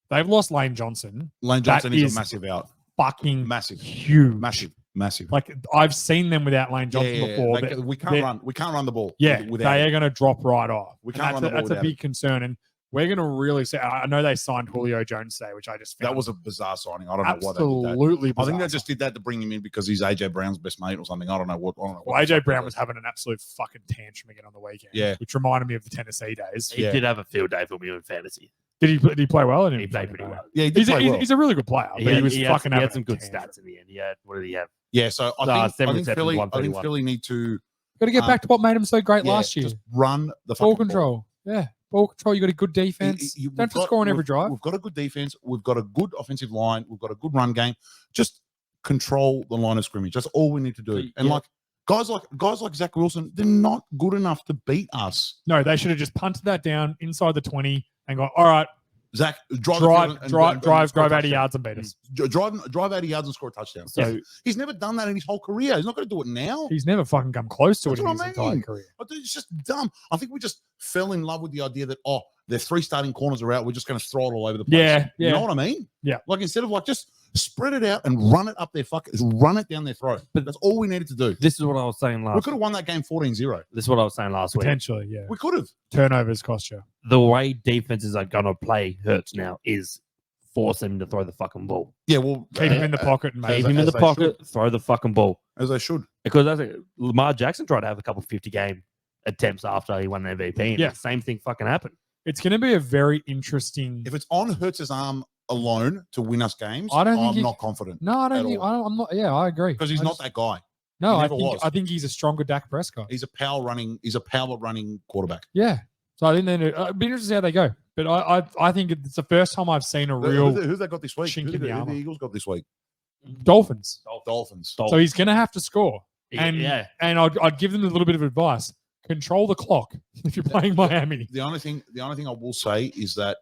they've lost Lane Johnson. Lane Johnson is a massive out. Fucking Massive. huge. Massive. Like, I've seen them without Lane Johnson before. We can't run the ball. Yeah, without they him. are going to drop right off. We can't run the ball That's a without big concern. And we're going to really say, I know they signed Julio Jones today, which I just found That was a bizarre signing. I don't know why they did that. absolutely I think bizarre. they just did that to bring him in because he's AJ Brown's best mate or something. I don't know what. Well, AJ Brown was having an absolute fucking tantrum again on the weekend. Yeah. Which reminded me of the Tennessee days. He did have a field day for me in fantasy. Did he play well? He played pretty well. Yeah, he did play well. He's a really good player. But he was fucking He having had some a good tantrum. stats in the end. What did he have? Yeah, so I think Philly. I think 131. Philly need to Got to get back to what made him so great last year. just run the Ball fucking control. Yeah. Ball control. You got a good defense. Don't just score on every drive. We've got a good defense. We've got a good offensive line. We've got a good run game. Just control the line of scrimmage. That's all we need to do. And like guys like Zach Wilson, they're not good enough to beat us. No, they should have just punted that down inside the 20 and gone, all right, Zach, drive 80 yards and beat us. Drive 80 yards and score a touchdown. So he's never done that in his whole career. He's not going to do it now. He's never fucking come close to That's it in what his I mean. entire career. It's just dumb. I think we just fell in love with the idea that their 3 starting corners are out. We're just going to throw it all over the place. Yeah, You know what I mean? Yeah. Like instead of like just spread it out and run it up their run it down their throat. But that's all we needed to do. This is what I was saying We last. could have won that game 14-0. This is what I was saying last week. Potentially, yeah. We could have. Turnovers cost you. The way defenses are gonna play Hurts now is force him to throw the fucking ball. Yeah, well, Keep him in the pocket and Keep make him in the they pocket, throw the fucking ball. as they should. Because that's it. Lamar Jackson tried to have a couple 50-game attempts after he won the MVP. And Yeah. the same thing fucking happened. It's going to be a very interesting. If it's on Hurts' arm alone to win us games, I don't think I'm not confident No, I don't at think. all. I'm not. Yeah, I agree. because he's not that guy. No, he I never was. think he's a stronger Dak Prescott. He's a power running quarterback. Yeah. So I think then it'd be interesting to see how they go. But I think it's the first time I've seen a real Who's they got this week? chink Who in the the armor. Eagles got this week? Dolphins. Dolphins. So he's going to have to score. And yeah. and I'd give them a little bit of advice. Control the clock if you're playing Miami. The only thing I will say is that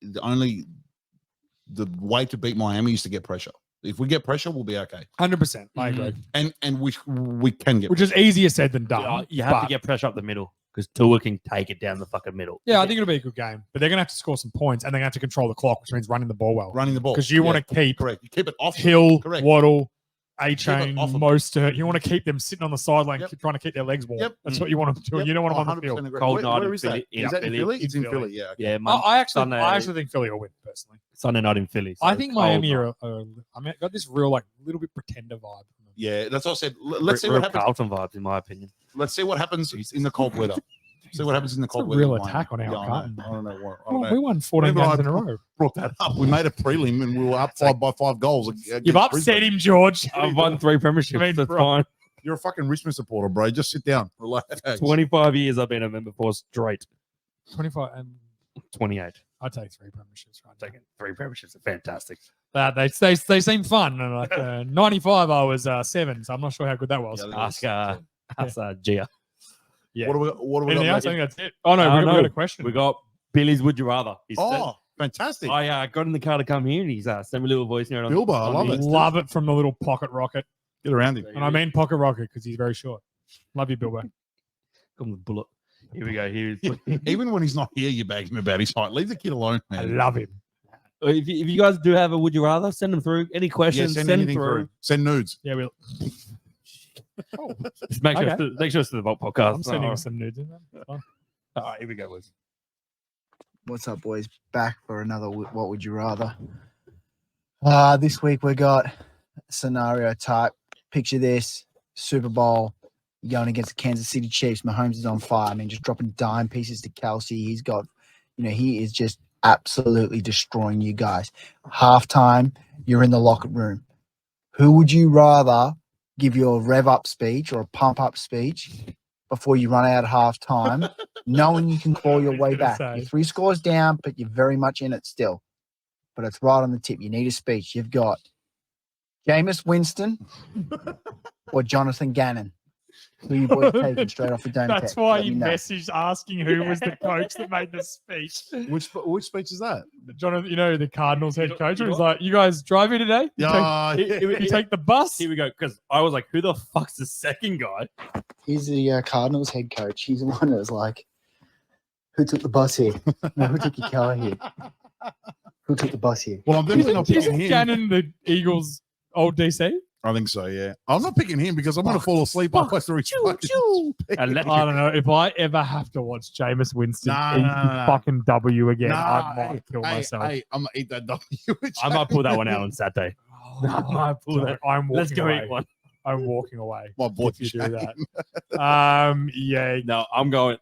the way to beat Miami is to get pressure. If we get pressure, we'll be okay. 100%. I agree. And we can get Which is easier said than done. You have but- to get pressure up the middle because Tua can take it down the fucking middle. Yeah, I think it'll be a good game. But they're going to have to score some points and they're going to have to control the clock, which means running the ball well. running the ball Because you want to keep correct. You keep it off Hill, Correct. Waddle, A-Chain, off 'em. Mostert. You want to keep them sitting on the sideline, Yep. trying to keep their legs warm. Yep. That's what you want them to do. Yep. You don't want them on the 100% field. agree. Cold night Where in is that? Philly- in Is that in Philly. Philly? It's It's in Philly. Philly. Yeah. Okay. Yeah, I Sunday, actually think Philly will win, personally. Sunday night in Philly. I so think cold Miami night. I got this real, like, little bit pretender vibe from them. Yeah, that's what I said. Let's see Real what happens. Carlton vibes, in my opinion. Let's see what happens in the cold weather. See what happens in the It's cold a weather. real with Miami. attack on our Yeah, Carlton. I don't know what. I Well, don't we know. won 14 Whenever games in a row. Brought that up. We made a prelim and we were up by 5 goals. You've upset him, George. I've won 3 premierships. I mean, That's bro. fine. You're a fucking Richmond supporter, bro. Just sit down. Relax. 25 years I've been a member for straight. 25. And 28. I'd take 3 premierships. Right, Taking 3 premierships are fantastic. they seem fun. And like 95, I was 7, so I'm not sure how good that was. Yeah, Ask Gia. Yeah. What do we Anything got else? I left? think that's it. Oh no, we got a question. We got Billy's Would You Rather. He said, Oh, fantastic. I got in the car to come here and he's sent me a little voice note on Bilbo, I love the- it. Love it from the little pocket rocket, Get around him. and I mean pocket rocket because he's very short. Love you, Bilbo. Come with bullet. Here we go. Here's Even when he's not here, you bag him about his height. Leave the kid alone, I man. love him. if you guys do have a Would You Rather, send them through. Any Yeah, questions, send send anything through. through. Send nudes. Yeah, we'll. Oh, Just make sure, Okay. make sure it's to the Vault podcast. I'm sending All some nudes in there. right, here we go, boys. What's up, boys? Back for another What Would You Rather? This week we got a scenario type. Picture this: Super Bowl, going against the Kansas City Chiefs. Mahomes is on fire. I mean, just dropping dime pieces to Kelsey. He's got, he is just absolutely destroying you guys. Halftime, you're in the locker room. Who would you rather give you a rev up speech or a pump up speech before you run out at halftime, knowing you can claw your way back? You're 3 scores down, but you're very much in it still. But it's right on the tip. You need a speech. You've got Jameis Winston or Jonathan Gannon. Who you boys taking straight off the dome? That's text? why Let you me know. messaged asking who was the coach that made the speech. Which speech is that? Jonathan, the Cardinals head coach was like, "You guys drive here today? You Yeah. take the bus." Here we go. Because I was like, who the fuck's the second guy? He's the Cardinals head coach. He's the one that was like, "Who took the bus here? No, who took your car here? Who took the bus here?" Well, I'm definitely not picking Isn't him. Gannon the Eagles' old DC? I think so, yeah. I'm not picking him because I'm going to fall asleep halfway through his fucking speech. And let I don't know. If I ever have to watch Jameis Winston No, eat no, no, no. fucking W again, Nah, I might kill hey, myself. Hey, I'm going to eat that W. I might pull that one out on Saturday. I might pull that. I'm walking Let's go away. eat one. I'm walking away. My boy, if you do Shane. that. Yeah. No, I'm going.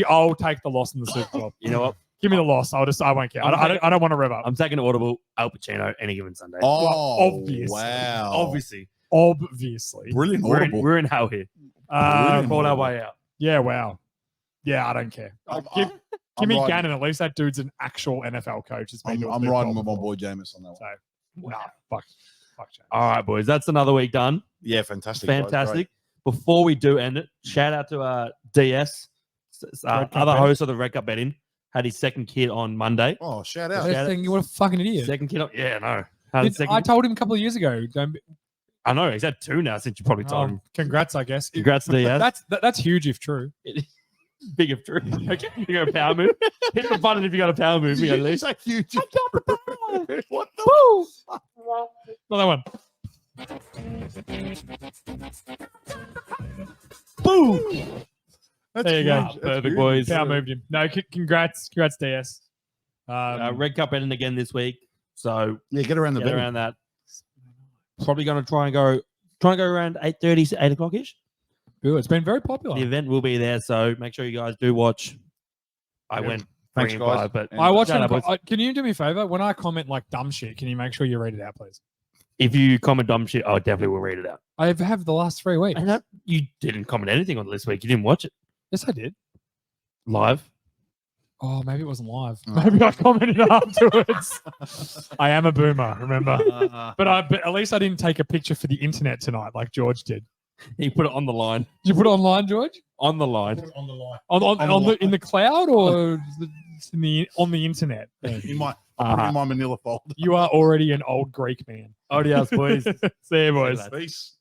I'll take the loss in the Super Bowl. You know what? Give me the loss. I won't care. I don't want to rev up. I'm taking Audible, Al Pacino, any given Sunday. Oh, obviously. wow. Obviously. Obviously. Brilliant We're audible. in hell here. Brilliant. Called our way out. Yeah, wow. Yeah, I don't care. Give I'm me riding- Gannon. At least that dude's an actual NFL coach. It's been to a I'm Super riding Bowl with my before. boy Jameis on that one. So, nah, fuck. James. All right, boys. That's another week done. Yeah, fantastic. guys, Fantastic. Before we do end it, shout out to DS, Red Cup other betting. host of the Red Cup betting. Had his second kid on Monday. Great. Oh, shout I out. Yeah. was thinking, what a fucking idiot. Second kid on. Yeah, no. Had a second, I told him a couple of years ago. Don't be, I know. He's had 2 now since you probably told him. congrats, I guess. Congrats to DS. That's huge if true. Big if true. Okay, you got a power move. Hit the button if you got a power move. You got It's like huge. What the? Woo! Another one. boom. That's There you go. huge. That's Perfect, huge. boys. Power moved him. No, congrats, DS. Red Cup betting again this week. So Yeah, get around the get bed. around that. Probably going to try and go around 8:30 to 8 o'clock ish. Good. It's been very popular. The event will be there, so make sure you guys do watch. I Yeah. went 3 Thanks, and guys. 5, but And I watch Shout them. out, boys. Can you do me a favor? When I comment like dumb shit, can you make sure you read it out, please? if you comment dumb shit, I definitely will read it out. I have the last 3 weeks. And you didn't comment anything on it this week. You didn't watch it Yes, I did. live. Oh, maybe it wasn't live. Oh. Maybe I commented afterwards. I am a boomer, remember? But at least I didn't take a picture for the internet tonight like George did. He put it on the line. Did you put it online, George? On the line. on the line. In the cloud or on the internet? In my Uh-huh. in my Manila folder. You are already an old Greek man. Adios, boys. See you, boys. lads. Peace.